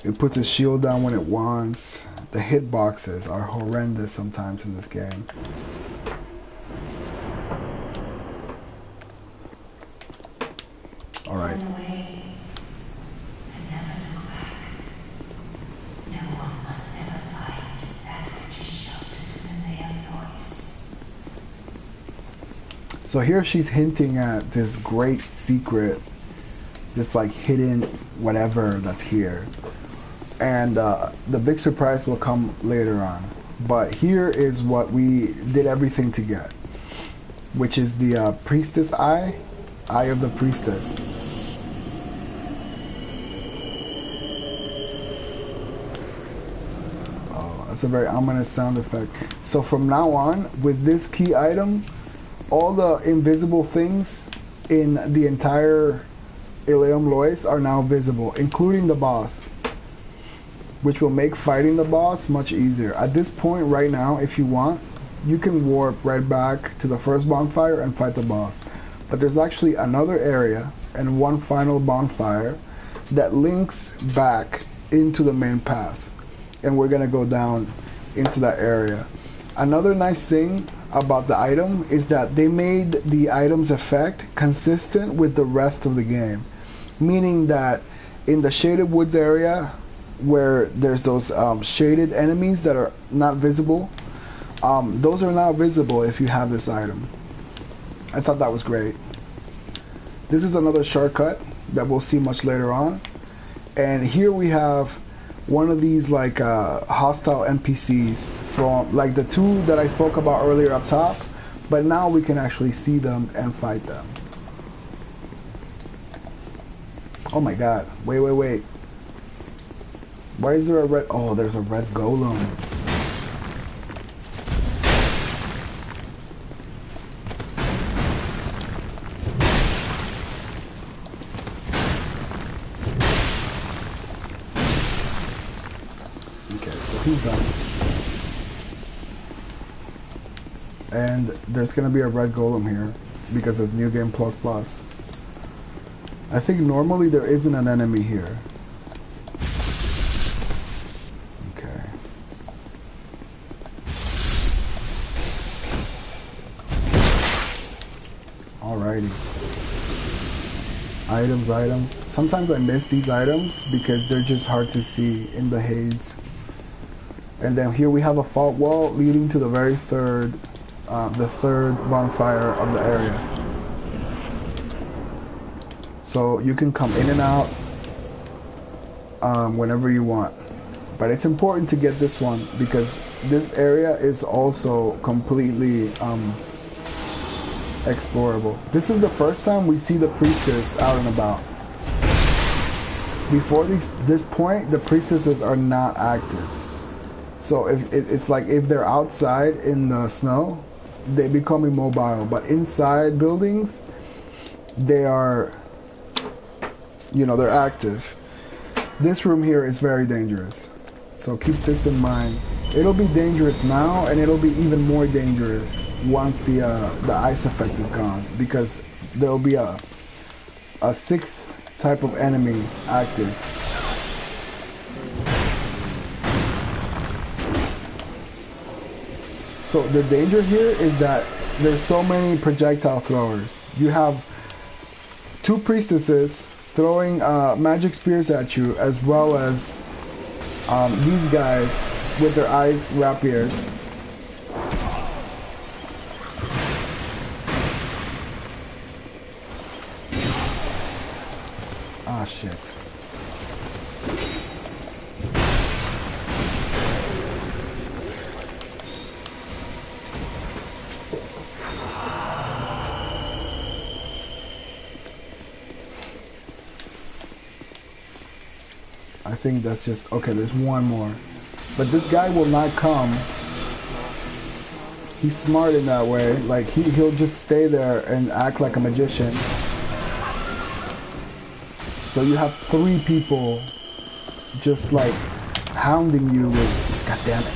it puts its shield down when it wants. The hitboxes are horrendous sometimes in this game. Alright. So here she's hinting at this great secret, this like hidden whatever that's here. And the big surprise will come later on. But here is what we did everything to get, which is the Priestess Eye, Eye of the Priestess. Oh, that's a very ominous sound effect. So from now on, with this key item, all the invisible things in the entire Ilium Lois are now visible, including the boss, which will make fighting the boss much easier. At this point right now, if you want, you can warp right back to the first bonfire and fight the boss. But there's actually another area and one final bonfire that links back into the main path. And we're gonna go down into that area. Another nice thing about the item is that they made the item's effect consistent with the rest of the game. Meaning that in the Shaded Woods area, where there's those shaded enemies that are not visible, those are now visible if you have this item. I thought that was great. This is another shortcut that we'll see much later on. And here we have one of these like hostile NPCs from like the two that I spoke about earlier up top, but now we can actually see them and fight them. Oh my god, wait. Why is there a red, oh there's a red golem. Okay, so he's done. And there's gonna be a red golem here because it's New Game Plus Plus. I think normally there isn't an enemy here. Okay. Alrighty. Items. Sometimes I miss these items because they're just hard to see in the haze. And then here we have a fault wall leading to the very third bonfire of the area. So you can come in and out whenever you want. But it's important to get this one because this area is also completely explorable. This is the first time we see the priestess out and about. Before this point, the priestesses are not active. So it's like if they're outside in the snow, they become immobile. But inside buildings, they are, you know, they're active. This room here is very dangerous. So keep this in mind. It'll be dangerous now, and it'll be even more dangerous once the ice effect is gone, because there'll be a sixth type of enemy active. So the danger here is that there's so many projectile throwers. You have two priestesses throwing magic spears at you, as well as these guys with their ice rapiers. Ah, shit. I think that's just, okay, there's one more. But this guy will not come. He's smart in that way. Like, he'll just stay there and act like a magician. So you have three people just like hounding you with, God damn it.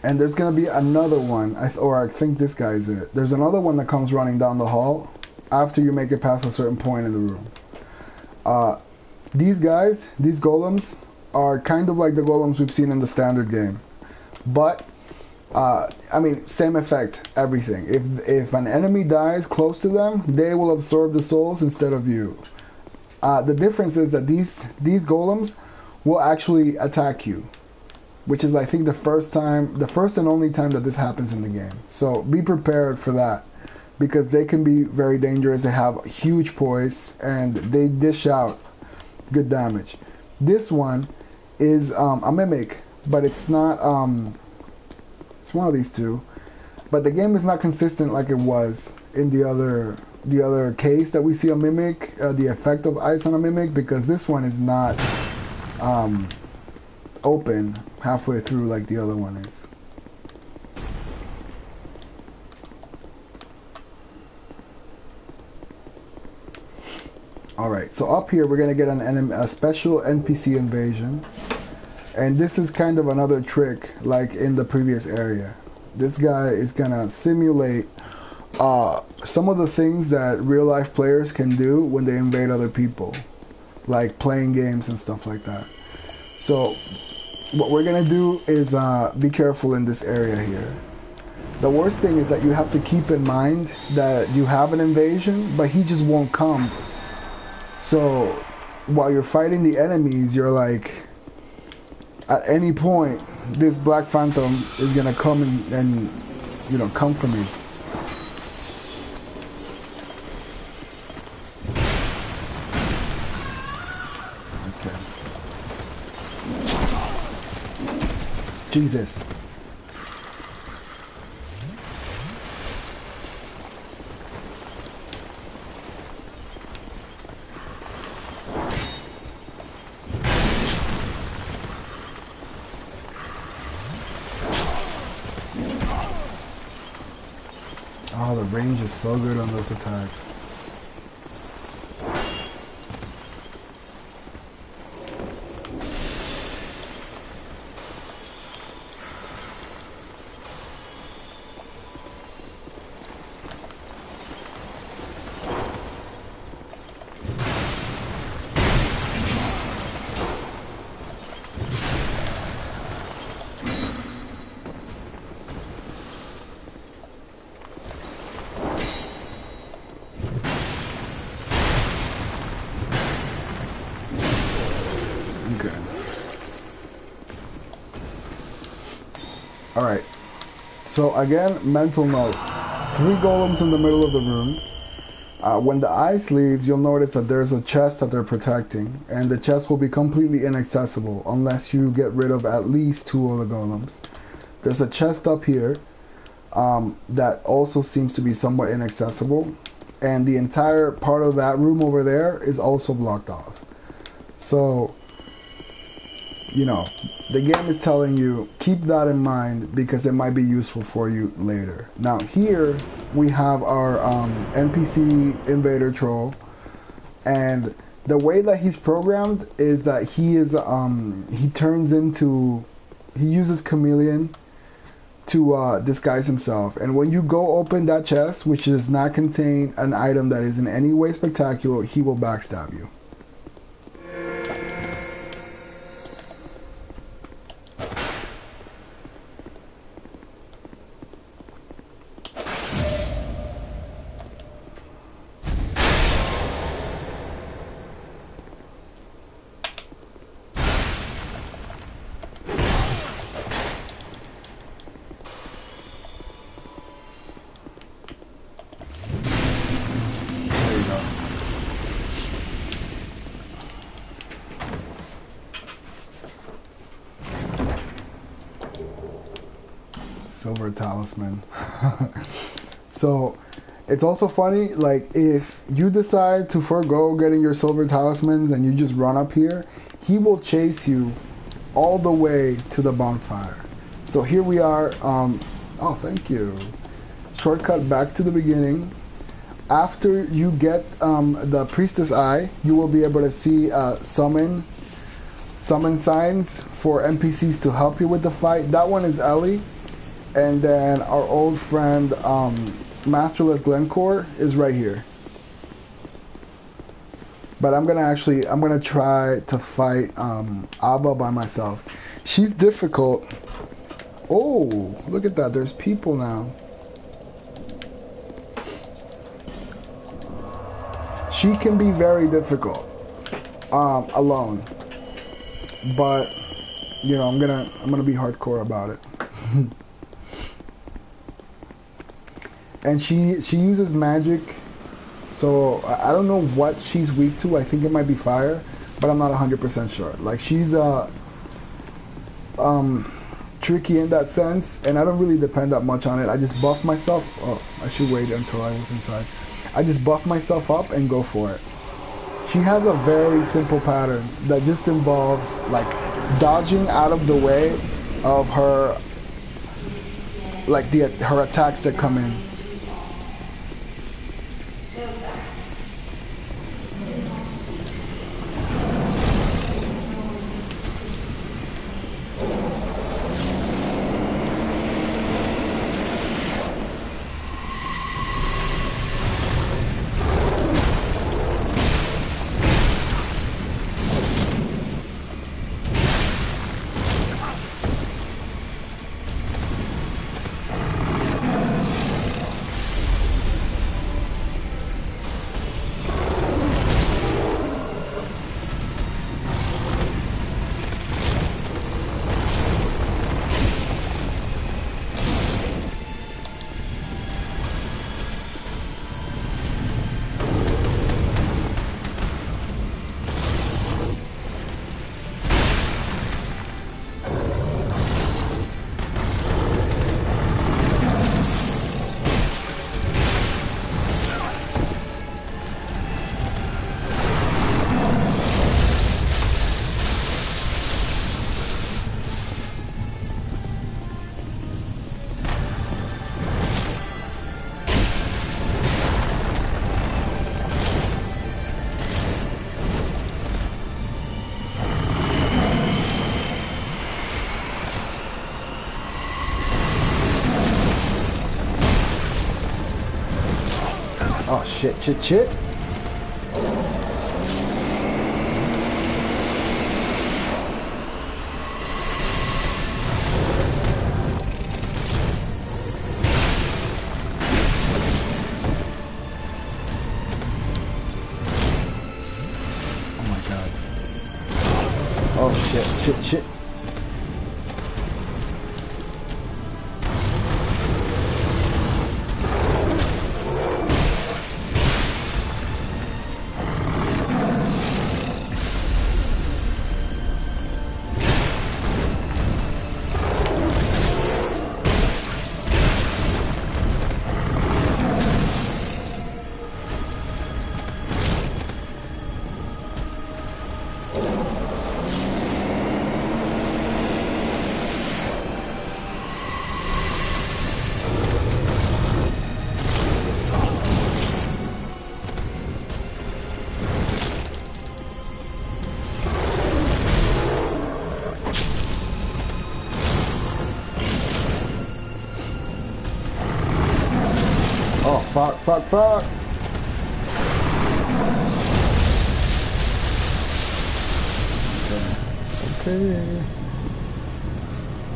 And there's gonna be another one, or I think this guy is it. There's another one that comes running down the hall after you make it past a certain point in the room. These guys, these golems, are kind of like the golems we've seen in the standard game. But, I mean, same effect, everything. If an enemy dies close to them, they will absorb the souls instead of you. The difference is that these golems will actually attack you, which is, I think, the first and only time that this happens in the game. So be prepared for that, because they can be very dangerous. They have huge poise and they dish out good damage. This one is a mimic, but it's not. It's one of these two, but the game is not consistent like it was in the other case that we see a mimic, the effect of ice on a mimic, because this one is not open halfway through like the other one is. Alright, so up here we're gonna get a special NPC invasion, and this is kind of another trick like in the previous area. This guy is gonna simulate some of the things that real life players can do when they invade other people, like playing games and stuff like that. So what we're gonna do is be careful in this area here. The worst thing is that you have to keep in mind that you have an invasion, but he just won't come. So while you're fighting the enemies, you're like, at any point, this Black Phantom is gonna come and you know, come for me. Jesus. range is so good on those attacks. Alright, so again, mental note. 3 golems in the middle of the room. When the ice leaves, you'll notice that there's a chest that they're protecting, and the chest will be completely inaccessible unless you get rid of at least 2 of the golems. There's a chest up here that also seems to be somewhat inaccessible, and the entire part of that room over there is also blocked off. So, you know, the game is telling you, keep that in mind because it might be useful for you later. Now here we have our NPC invader troll, and the way that he's programmed is that he uses chameleon to disguise himself, and when you go open that chest, which does not contain an item that is in any way spectacular, he will backstab you. Silver talisman. So it's also funny, like if you decide to forego getting your silver talismans and you just run up here, he will chase you all the way to the bonfire. So here we are. Oh, thank you. Shortcut back to the beginning. After you get the priestess eye, you will be able to see summon signs for NPCs to help you with the fight. That one is Ellie. And then our old friend, Masterless Glencore, is right here. But I'm gonna try to fight Abba by myself. She's difficult. Oh, look at that, there's people now. She can be very difficult, alone. But, you know, I'm gonna be hardcore about it. And she uses magic, so I don't know what she's weak to. I think it might be fire, but I'm not 100% sure. Like, she's tricky in that sense, and I don't really depend that much on it. I just buff myself. Oh, I should wait until I was inside. I just buff myself up and go for it. She has a very simple pattern that just involves like dodging out of the way of her, like her attacks that come in. Oh shit, shit, shit. Oh my god. Oh shit, shit, shit. Oh, fuck, fuck, fuck. Okay.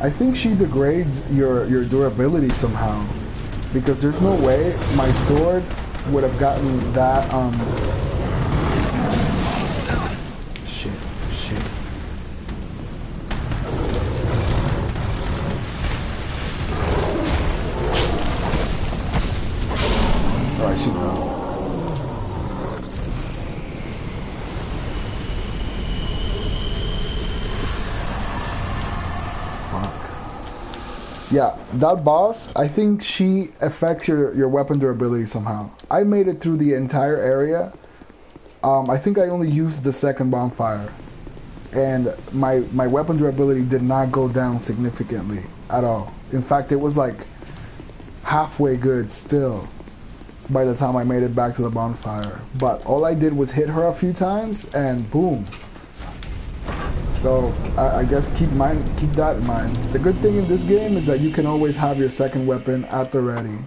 I think she degrades your durability somehow. Because there's no way my sword would have gotten that, shit, shit. Oh, I should know. Yeah, that boss, I think she affects your weapon durability somehow. I made it through the entire area. I think I only used the second bonfire. And my weapon durability did not go down significantly at all. In fact, it was like halfway good still by the time I made it back to the bonfire. But all I did was hit her a few times and boom. So I guess keep that in mind. The good thing in this game is that you can always have your second weapon at the ready.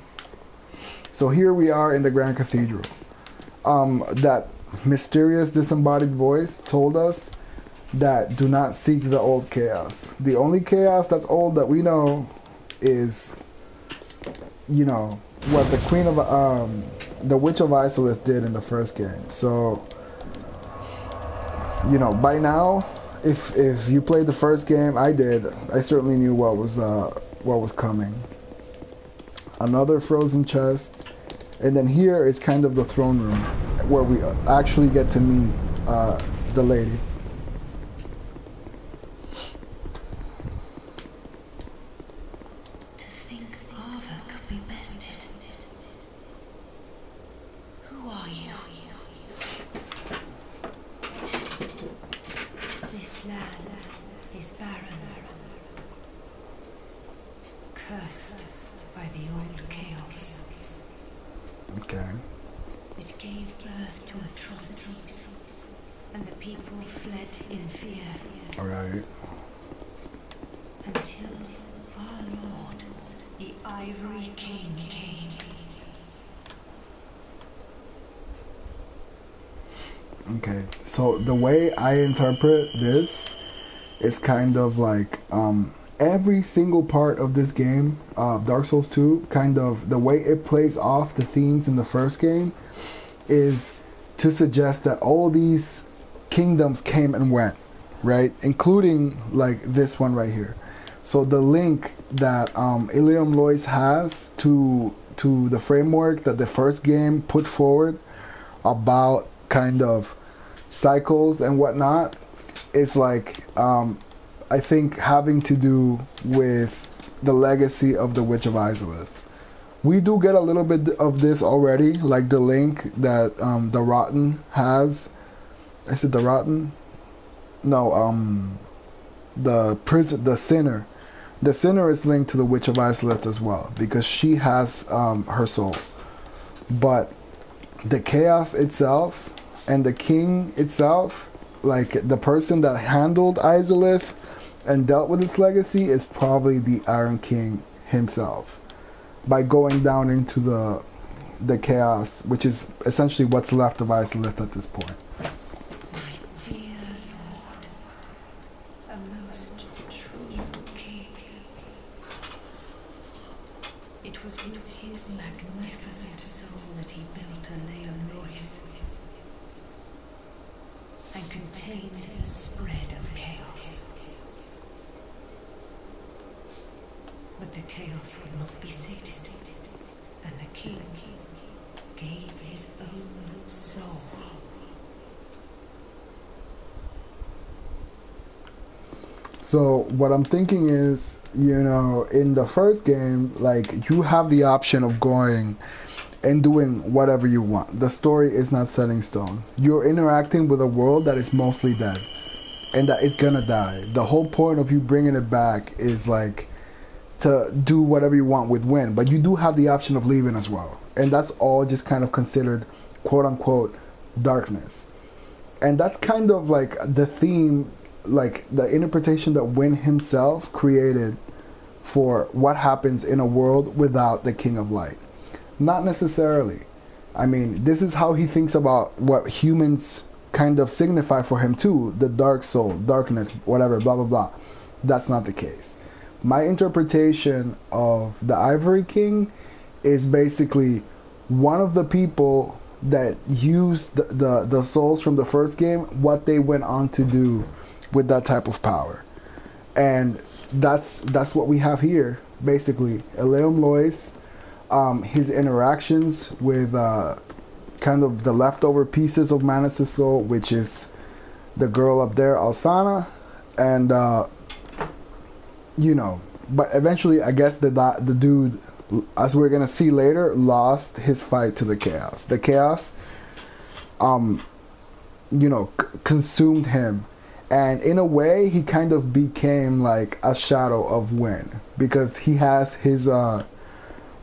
So here we are in the Grand Cathedral. That mysterious disembodied voice told us that do not seek the old chaos. The only chaos that's old that we know is, you know, what the Queen of the Witch of Isolith did in the first game. So, you know, by now, if you played the first game, I did. I certainly knew what was coming. Another frozen chest, and then here is kind of the throne room where we actually get to meet the lady. To think Ava could be bested. Who are you? This land is barren, cursed by the old chaos. Okay. It gave birth to atrocities, and the people fled in fear. Alright. Until our Lord, the Ivory King, came. Okay, so the way I interpret this is kind of like every single part of this game, Dark Souls 2, kind of the way it plays off the themes in the first game is to suggest that all these kingdoms came and went, right? Including like this one right here. So the link that Ilium Lois has to the framework that the first game put forward about kind of cycles and whatnot, it's like I think having to do with the legacy of the Witch of Isolith. We do get a little bit of this already, like the link that the Rotten has. I said the Rotten? No, the prison, the Sinner. The Sinner is linked to the Witch of Isolith as well because she has her soul. But the chaos itself and the king itself, like the person that handled Isolith and dealt with its legacy, is probably the Iron King himself. By going down into the chaos, which is essentially what's left of Isolith at this point. My dear Lord, a most true king. It was with his magnificent soul that he built a Leon Lois and contained the spread of chaos. But the chaos would not be sated, and the king gave his own soul. So what I'm thinking is, you know, in the first game, like, you have the option of going and doing whatever you want. The story is not set in stone. You're interacting with a world that is mostly dead and that is gonna die. The whole point of you bringing it back is like to do whatever you want with Wynn, but you do have the option of leaving as well, and that's all just kind of considered quote unquote darkness. And that's kind of like the theme, like the interpretation that Wynn himself created for what happens in a world without the King of Light. Not necessarily. I mean, this is how he thinks about what humans kind of signify for him too, the dark soul, darkness, whatever, blah blah blah. That's not the case. My interpretation of the Ivory King is basically one of the people that used the souls from the first game, what they went on to do with that type of power. And that's what we have here, basically. Eleum Lois, his interactions with kind of the leftover pieces of Manus' soul, which is the girl up there, Alsana, and you know, but eventually I guess the dude, as we're gonna see later, lost his fight to the chaos. The chaos you know, consumed him, and in a way he kind of became like a shadow of Wynn, because he has his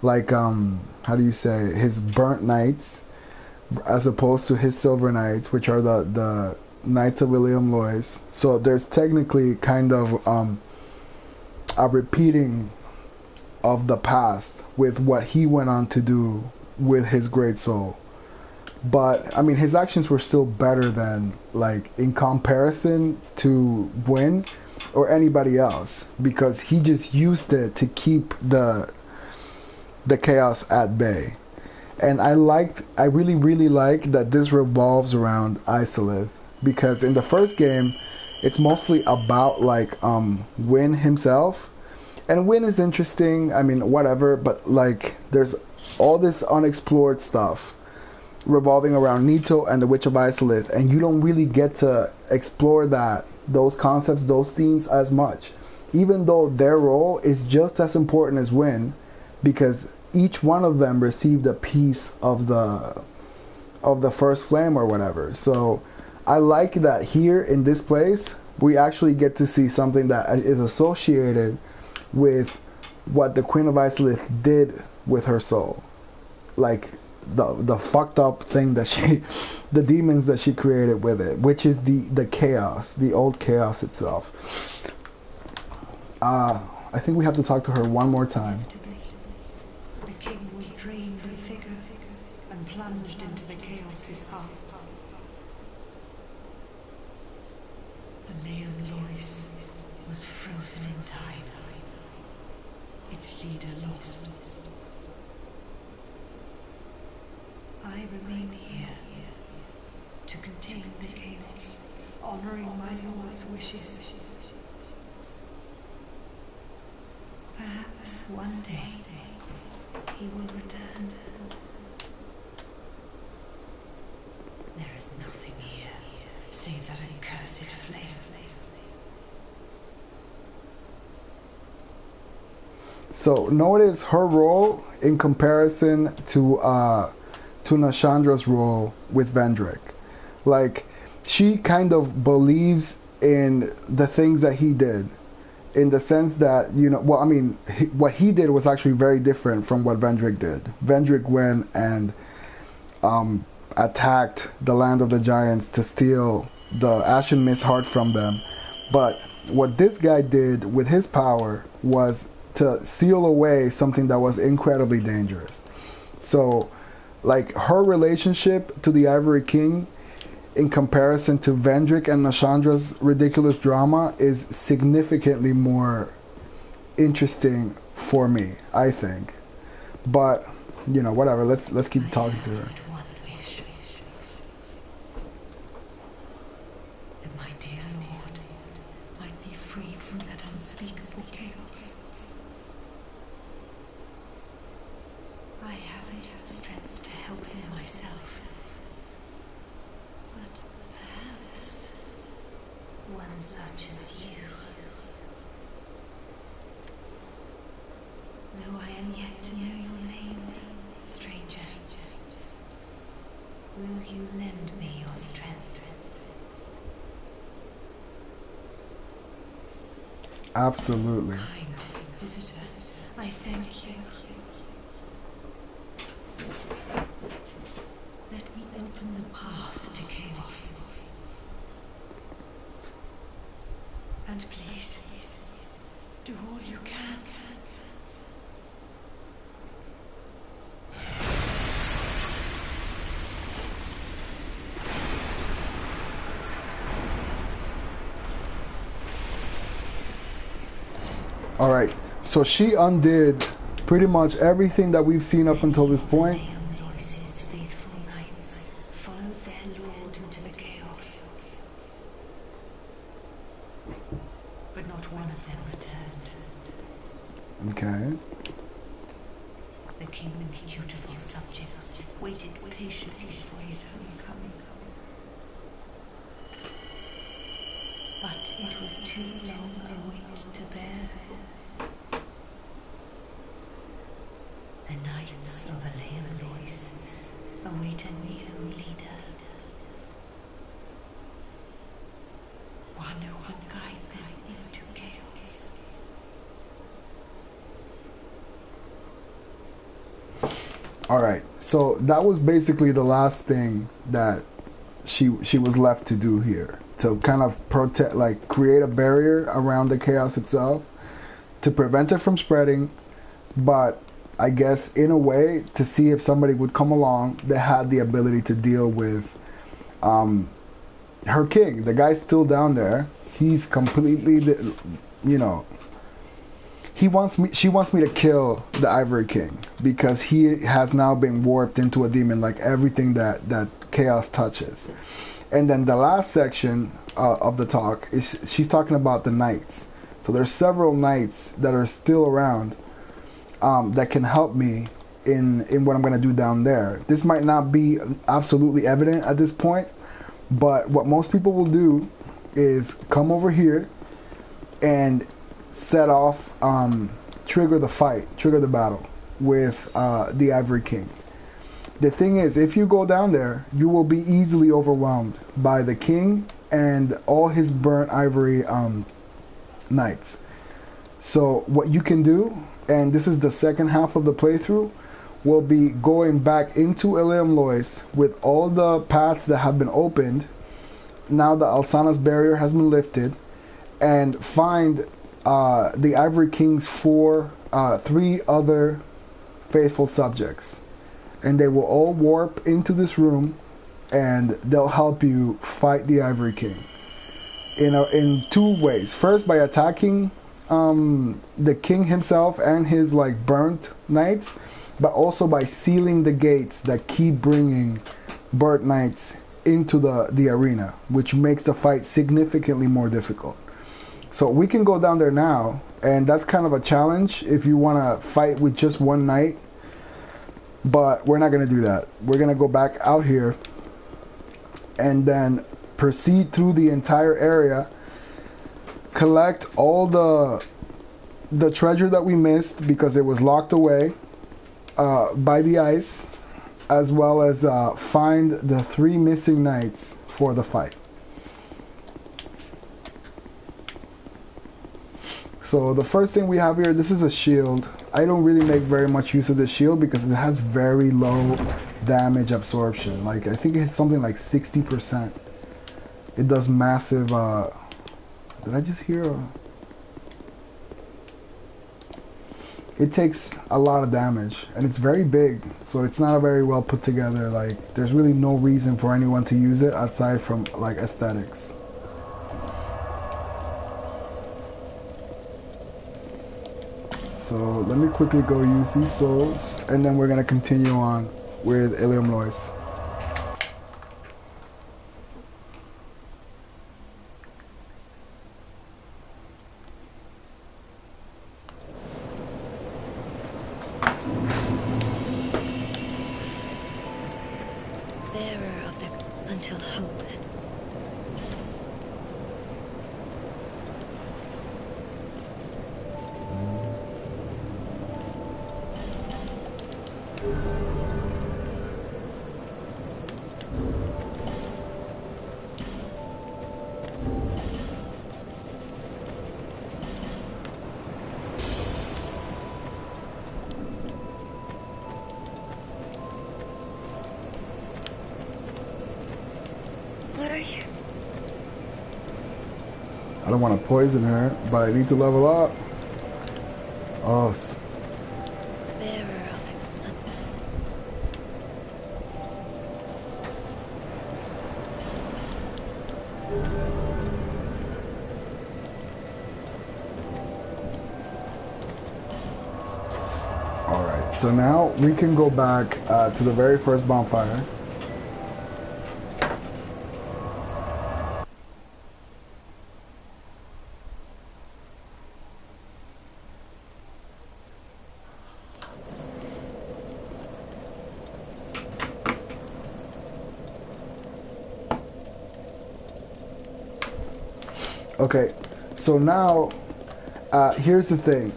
like how do you say, his burnt knights as opposed to his silver knights, which are the Knights of William Lois. So there's technically kind of a repeating of the past with what he went on to do with his great soul. But I mean, his actions were still better than, like, in comparison to Wynn or anybody else, because he just used it to keep the chaos at bay. And I really like that this revolves around Isolith, because in the first game it's mostly about like Wynn himself, and Wynn is interesting, I mean, whatever, but like there's all this unexplored stuff revolving around Nito and the Witch of Isolith, and you don't really get to explore those concepts, those themes as much, even though their role is just as important as Wynn, because each one of them received a piece of the first flame or whatever. So I like that here in this place we actually get to see something that is associated with what the Queen of Isolith did with her soul, like the fucked up thing that the demons that she created with it, which is the chaos, the old chaos itself. I think we have to talk to her one more time. The king was drained of vigor and plunged into the chaos's heart. The Leon Lois was frozen in time, its leader lost. I remain here to contain the chaos, honoring my lord's wishes. Perhaps one day he will return. There is nothing here save that accursed flame. So notice her role in comparison to Nashandra's role with Vendrick. Like, she kind of believes in the things that he did, in the sense that, you know, well, I mean, what he did was actually very different from what Vendrick did. Vendrick went and attacked the land of the giants to steal the Ashen Mist heart from them. But what this guy did with his power was to seal away something that was incredibly dangerous. So like her relationship to the Ivory King in comparison to Vendrick and Nashandra's ridiculous drama is significantly more interesting for me, I think. But you know, whatever. Let's keep talking to her. But one wish, that my dear Lord might be free from that unspeakable chaos. I haven't the strength to help him myself, but perhaps one such as you. Though I am yet to know your name, stranger, will you lend me your strength? Absolutely. Kind visitor, I thank you. Let me open the path to chaos. And please, do all you can. All right. So she undid pretty much everything that we've seen up until this point. Lois's faithful knights followed their lord into the chaos. But not one of them returned. Okay. The king's dutiful subjects waited patiently for his homecoming. But it was too long a wait to bear. The knights of Lois await a new leader. One who will guide them into chaos. All right. So that was basically the last thing that she was left to do here, to kind of protect, like create a barrier around the chaos itself to prevent it from spreading, but I guess in a way to see if somebody would come along that had the ability to deal with her king. The guy's still down there. He's completely, you know, she wants me to kill the Ivory King because he has now been warped into a demon, like everything that chaos touches. And then the last section of the talk is she's talking about the knights. So there's several knights that are still around that can help me in what I'm going to do down there. This might not be absolutely evident at this point, but what most people will do is come over here and set off, trigger the battle with the Ivory King. The thing is, if you go down there, you will be easily overwhelmed by the king and all his burnt ivory knights. So what you can do, and this is the second half of the playthrough, will be going back into Lois with all the paths that have been opened now that Alsana's barrier has been lifted, and find the Ivory King's three other faithful subjects, and they will all warp into this room and they'll help you fight the Ivory King in two ways. First, by attacking the king himself and his like burnt knights, but also by sealing the gates that keep bringing burnt knights into the arena, which makes the fight significantly more difficult. So we can go down there now, and that's kind of a challenge if you want to fight with just one knight, but we're not going to do that. We're going to go back out here and then proceed through the entire area, collect all the treasure that we missed because it was locked away by the ice, as well as find the 3 missing knights for the fight. So the first thing we have here, this is a shield. I don't really make very much use of this shield because it has very low damage absorption. Like, I think it's something like 60%. It does massive, did I just hear it takes a lot of damage, and it's very big, so it's not a very well put together. Like, there's really no reason for anyone to use it aside from like aesthetics. So let me quickly go use these souls, and then we're gonna continue on with Ilium Lois. Bearer of the until hope. What are you? I don't want to poison her, but I need to level up. Oh, Bearer of the alright, so now we can go back to the very first bonfire. Okay, so now, here's the thing.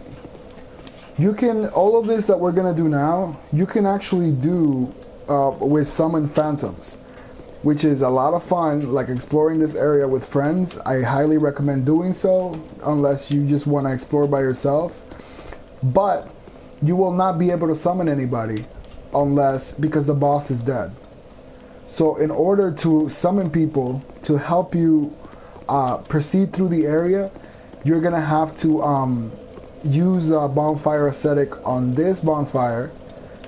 You can, all of this that we're gonna do now, you can actually do with Summon Phantoms, which is a lot of fun, like exploring this area with friends. I highly recommend doing so, unless you just want to explore by yourself. But you will not be able to summon anybody because the boss is dead. So in order to summon people to help you proceed through the area, you're gonna have to use a bonfire aesthetic on this bonfire,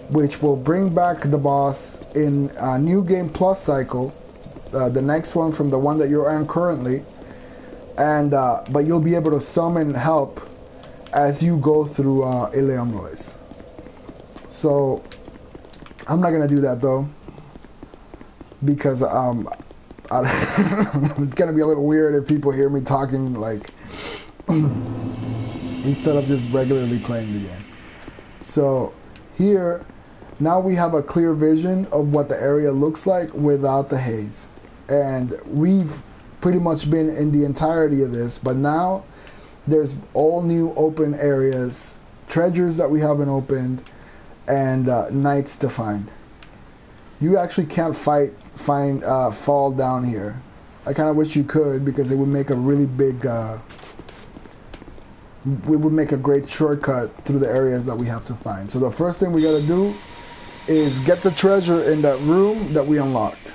which will bring back the boss in a new game plus cycle, the next one from the one that you're on currently, and but you'll be able to summon help as you go through Ilium Lois. So I'm not gonna do that though, because it's gonna be a little weird if people hear me talking like instead of just regularly playing the game. So here, now we have a clear vision of what the area looks like without the haze, and we've pretty much been in the entirety of this, but now there's all new open areas, treasures that we haven't opened, and knights to find. You actually can't fall down here. I kind of wish you could, because it would make a really big we would make a great shortcut through the areas that we have to find. So the first thing we got to do is get the treasure in that room that we unlocked.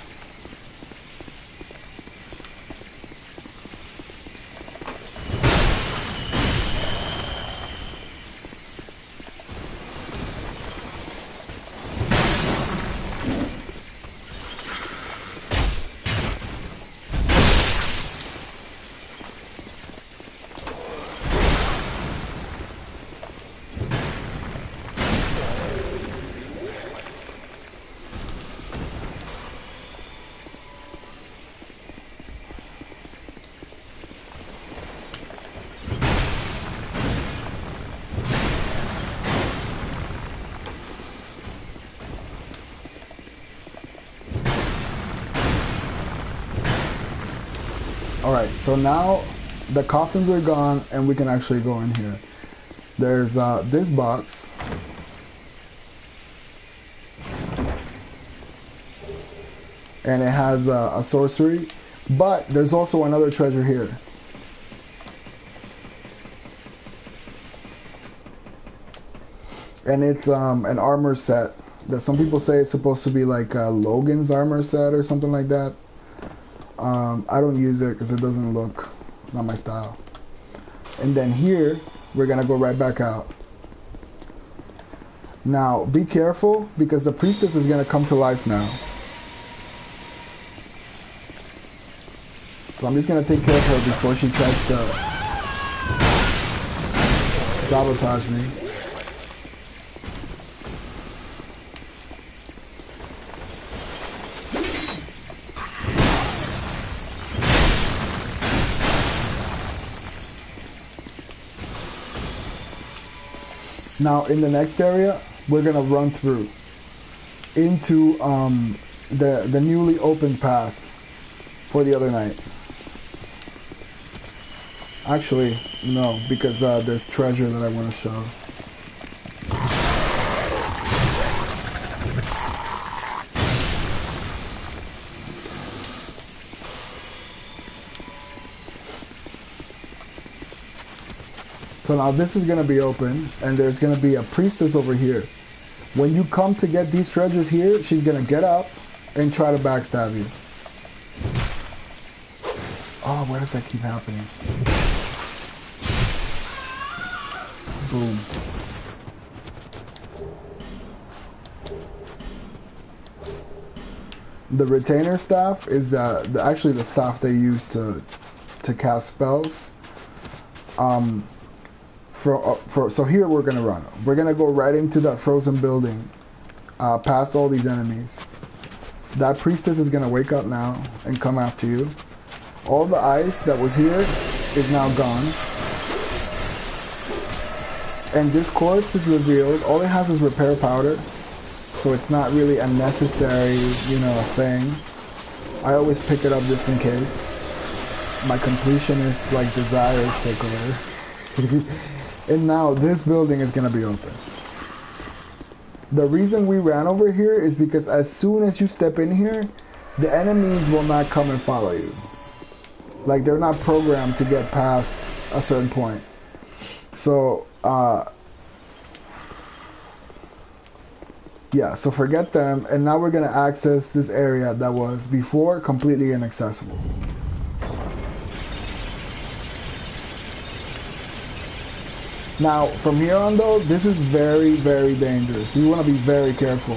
Alright, so now the coffins are gone and we can actually go in here. There's this box. And it has a sorcery, but there's also another treasure here. And it's an armor set that some people say it's supposed to be like Logan's armor set or something like that. I don't use it because it doesn't look, it's not my style. And then here, we're gonna go right back out. Now, be careful because the priestess is going to come to life now. So I'm just going to take care of her before she tries to sabotage me. Now, in the next area, we're going to run through into the newly opened path for the other night. Actually, no, because there's treasure that I want to show. So now this is going to be open, and there's going to be a priestess over here. When you come to get these treasures here, she's going to get up and try to backstab you. Oh, why does that keep happening? Boom. The retainer staff is actually the staff they use to cast spells. So here we're gonna run. We're gonna go right into that frozen building, past all these enemies. That priestess is gonna wake up now and come after you. All the ice that was here is now gone. And this corpse is revealed. All it has is repair powder, so it's not really a necessary, thing. I always pick it up just in case. My completionist desires take over. And now this building is gonna be open. The reason we ran over here is because as soon as you step in here, the enemies will not come and follow you. They're not programmed to get past a certain point. So, yeah, so forget them, and now we're gonna access this area that was before completely inaccessible. Now, from here on though, this is very, very dangerous. You want to be very careful.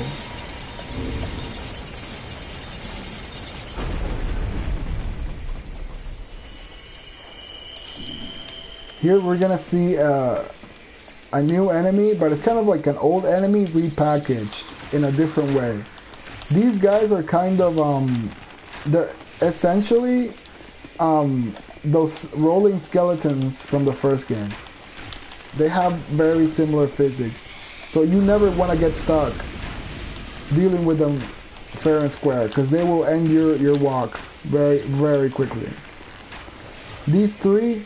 Here we're gonna see a new enemy, but it's kind of like an old enemy repackaged in a different way. These guys are kind of, they're essentially those rolling skeletons from the first game. They have very similar physics, so you never want to get stuck dealing with them fair and square, because they will end your walk very, very quickly. These three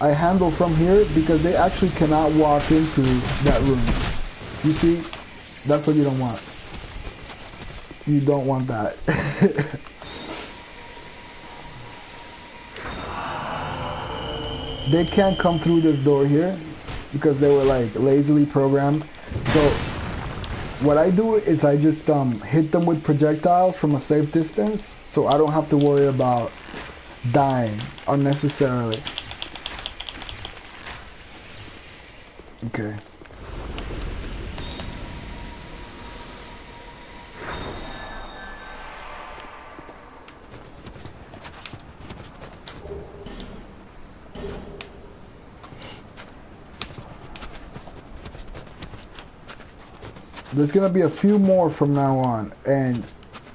I handle from here because they actually cannot walk into that room. You see, that's what you don't want. You don't want that. They can't come through this door here because they were lazily programmed. So what I do is I just hit them with projectiles from a safe distance, so I don't have to worry about dying unnecessarily. Okay. There's gonna be a few more from now on, and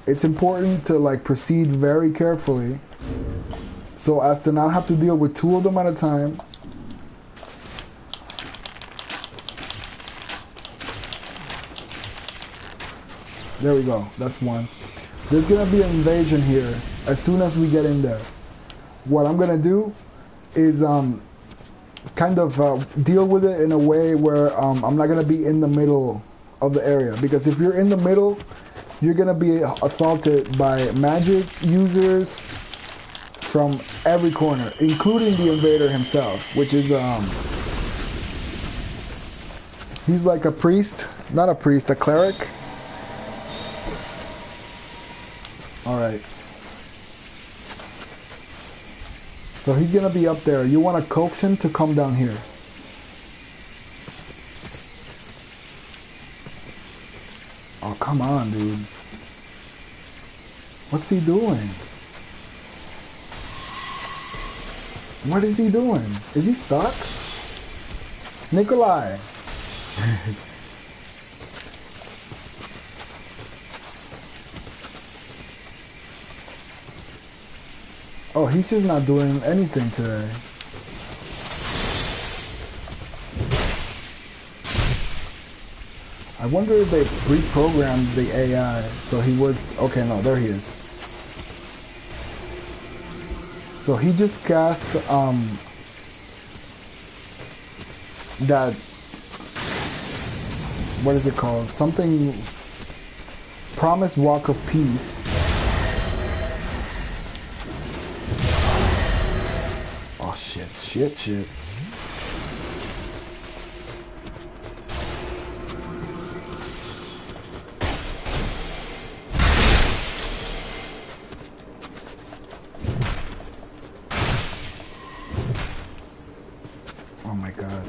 it's important to proceed very carefully so as to not have to deal with two of them at a time. There we go, that's one. There's gonna be an invasion here as soon as we get in there. What I'm gonna do is kind of deal with it in a way where I'm not gonna be in the middle of the area, because if you're in the middle, you're gonna be assaulted by magic users from every corner, including the invader himself, which is he's like a priest, not a priest, a cleric. All right, so he's gonna be up there. You want to coax him to come down here. Oh, come on, dude. What's he doing? What is he doing? Is he stuck? Nikolai! Oh, he's just not doing anything today. I wonder if they reprogrammed the AI so he works. Okay, no, there he is. So he just cast that, what is it called? Something, Promised Walk of Peace. Oh shit. Oh my god.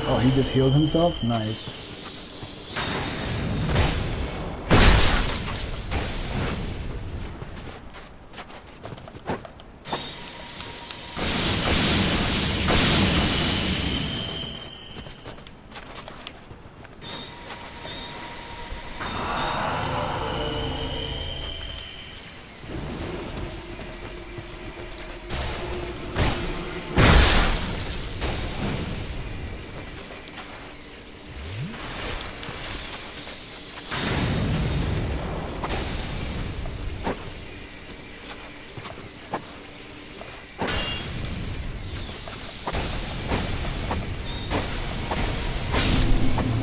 Oh, he just healed himself? Nice.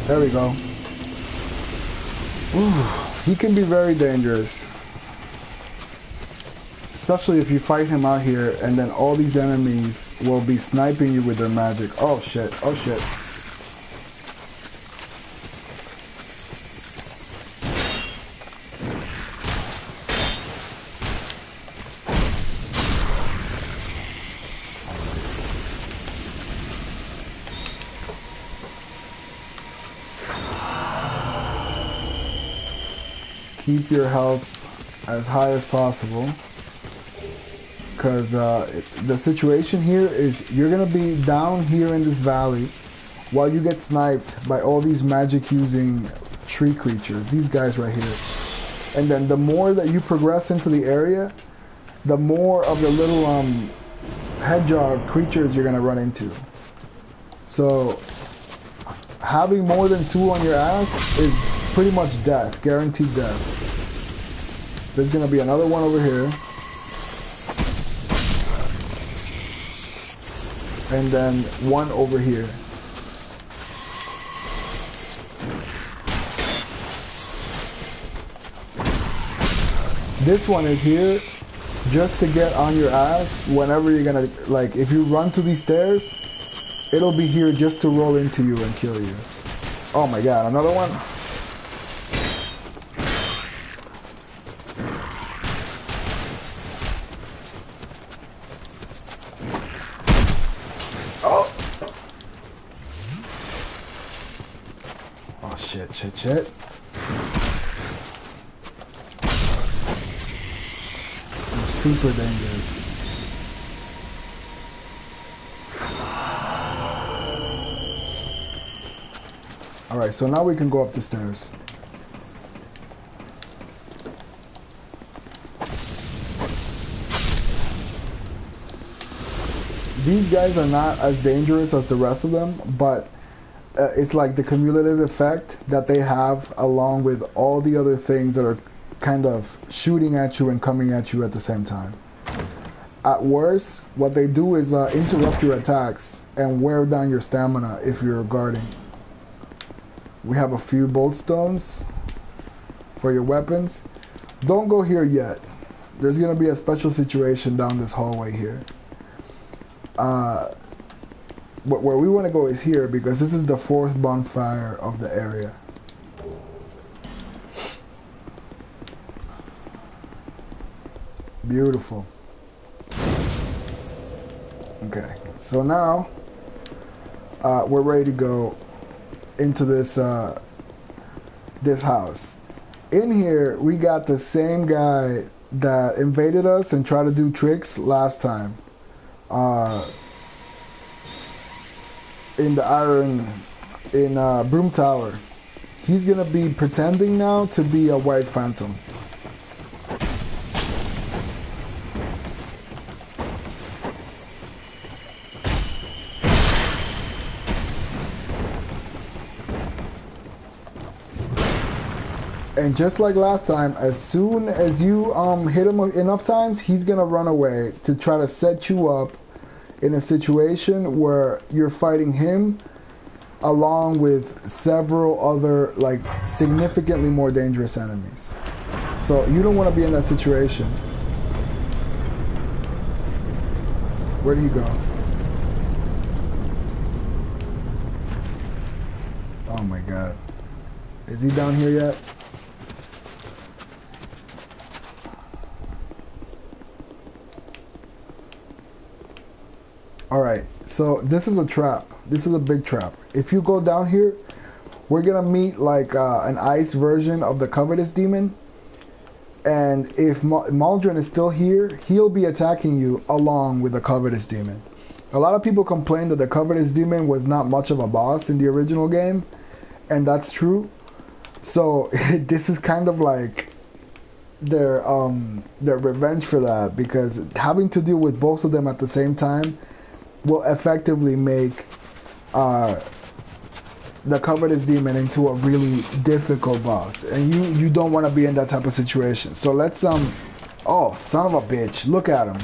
There we go. Ooh, he can be very dangerous. Especially if you fight him out here and then all these enemies will be sniping you with their magic. Oh shit, oh shit. Keep your health as high as possible, because the situation here is you're gonna be down here in this valley while you get sniped by all these magic using tree creatures, these guys right here. And then the more that you progress into the area, the more of the little hedgehog creatures you're gonna run into. So having more than 2 on your ass is pretty much death, guaranteed death. There's gonna be another one over here. And then one over here. This one is here just to get on your ass whenever you're gonna, like, if you run to these stairs, it'll be here just to roll into you and kill you. Oh my god, another one? Oh! Oh shit. Super dangerous. Alright, so now we can go up the stairs. These guys are not as dangerous as the rest of them, but it's like the cumulative effect that they have along with all the other things that are kind of shooting at you and coming at you at the same time. At worst, what they do is interrupt your attacks and wear down your stamina if you're guarding. We have a few bolt stones for your weapons. Don't go here yet. There's gonna be a special situation down this hallway here. Where we want to go is here because this is the 4th bonfire of the area. Beautiful. Okay, so now we're ready to go into this this house. In here, we got the same guy that invaded us and tried to do tricks last time. In the Broom Tower. He's gonna be pretending now to be a white phantom. And just like last time, as soon as you hit him enough times, he's gonna run away to try to set you up in a situation where you're fighting him along with several other, like, significantly more dangerous enemies. So you don't want to be in that situation. Where did he go? Oh my god. Is he down here yet? Alright, so this is a trap. This is a big trap. If you go down here, we're gonna meet like an ice version of the Covetous Demon. And if Maldron is still here, he'll be attacking you along with the Covetous Demon. A lot of people complain that the Covetous Demon was not much of a boss in the original game, and that's true. So this is kind of like their revenge for that, because having to deal with both of them at the same time will effectively make the Covetous Demon into a really difficult boss, and you don't want to be in that type of situation. So let's oh, son of a bitch, look at him.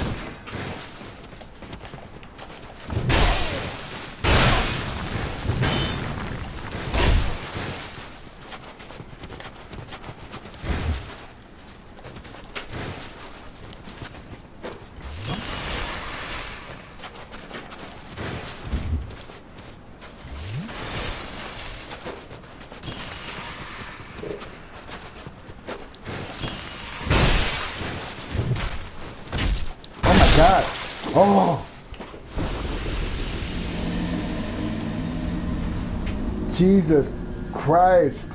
God. Oh. Jesus Christ.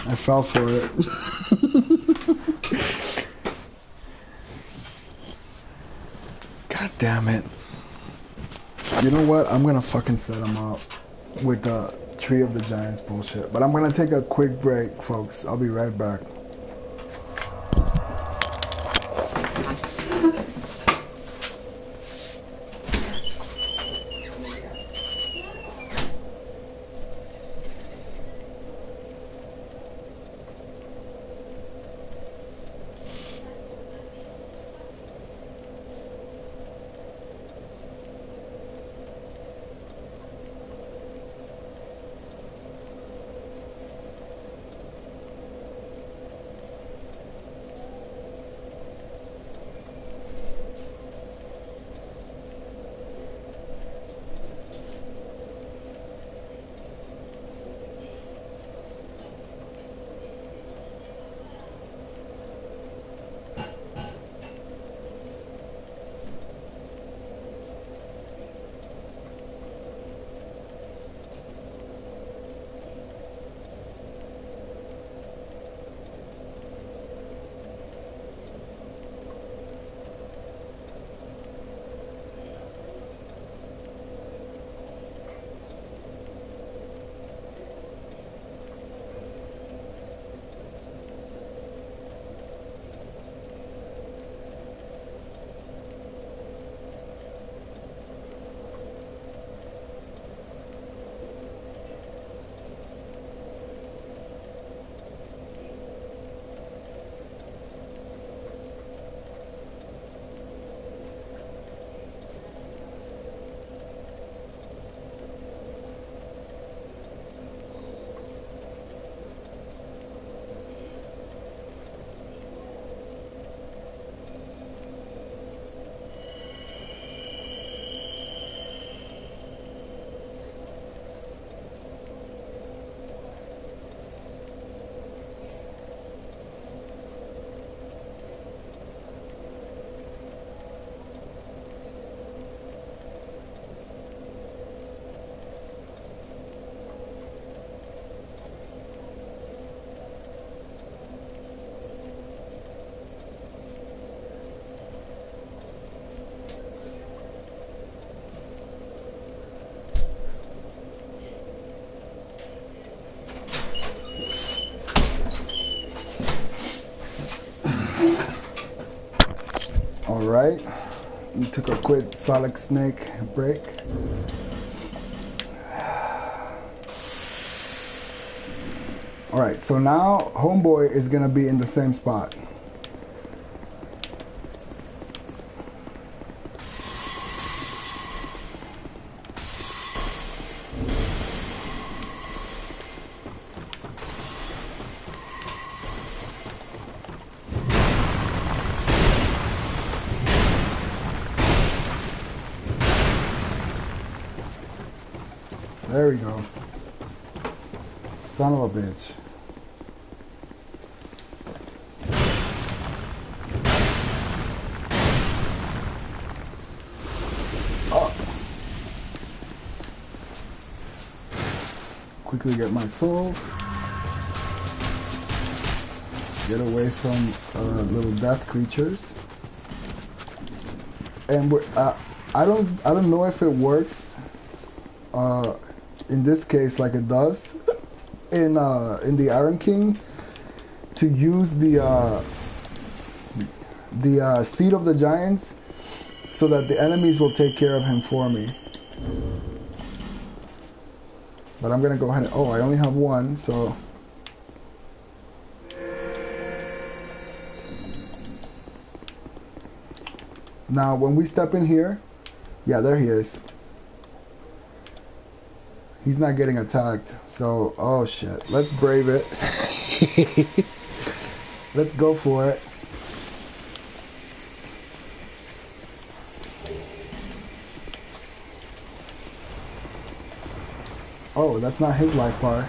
I fell for it. God damn it. You know what? I'm gonna fucking set him up with the Tree of the Giants bullshit. But I'm gonna take a quick break, folks. I'll be right back. Alright, we took a quick solid snake break. Alright, so now homeboy is gonna be in the same spot. There we go. Son of a bitch. Oh. Quickly get my souls. Get away from little death creatures. And I don't know if it works. In this case, like it does in the Iron King, to use the Seed of the Giants, so that the enemies will take care of him for me. But I'm gonna go ahead and, oh, I only have one, so now when we step in here, yeah, there he is. He's not getting attacked, so, oh shit. Let's brave it. Let's go for it. Oh, that's not his life bar.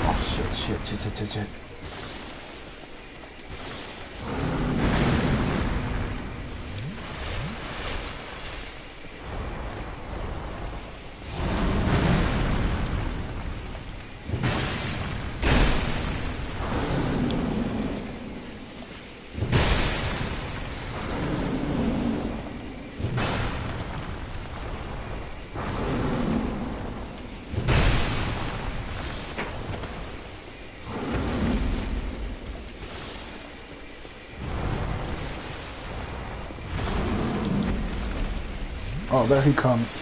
Oh shit. Oh, there he comes.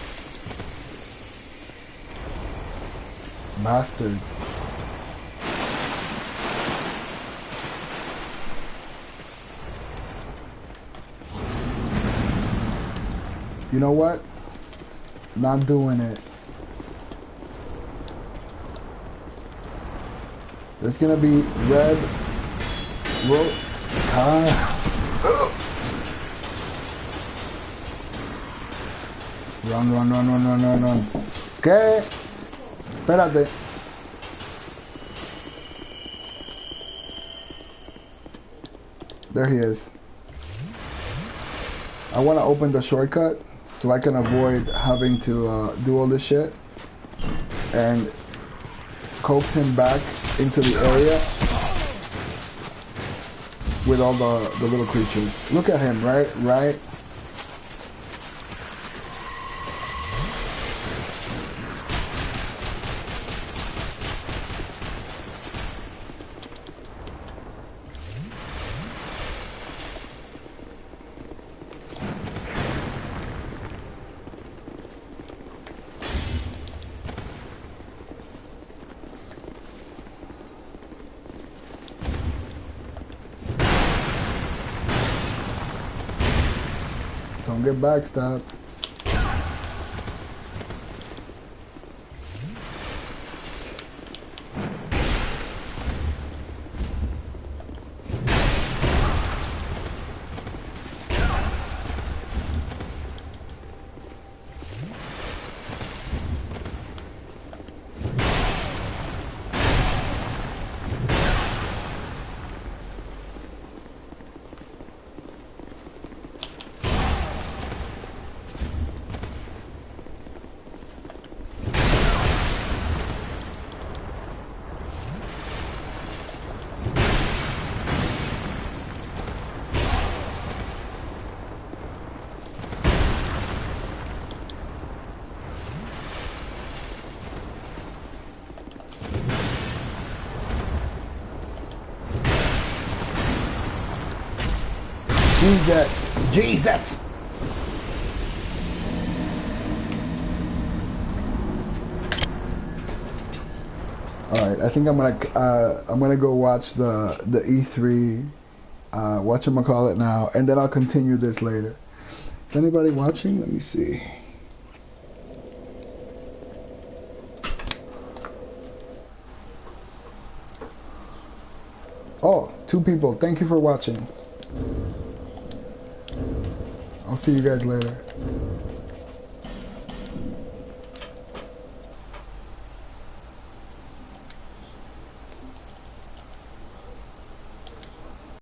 Bastard. You know what? Not doing it. There's gonna be red rope. Run. ¿Qué? Espérate. There he is. I want to open the shortcut so I can avoid having to do all this shit and coax him back into the area with all the little creatures. Look at him, right? Don't get backstabbed. Jesus. Jesus. All right, I think I'm gonna go watch the E3, whatchamacallit now, and then I'll continue this later. Is anybody watching? Let me see. Oh, 2 people. Thank you for watching. I'll see you guys later.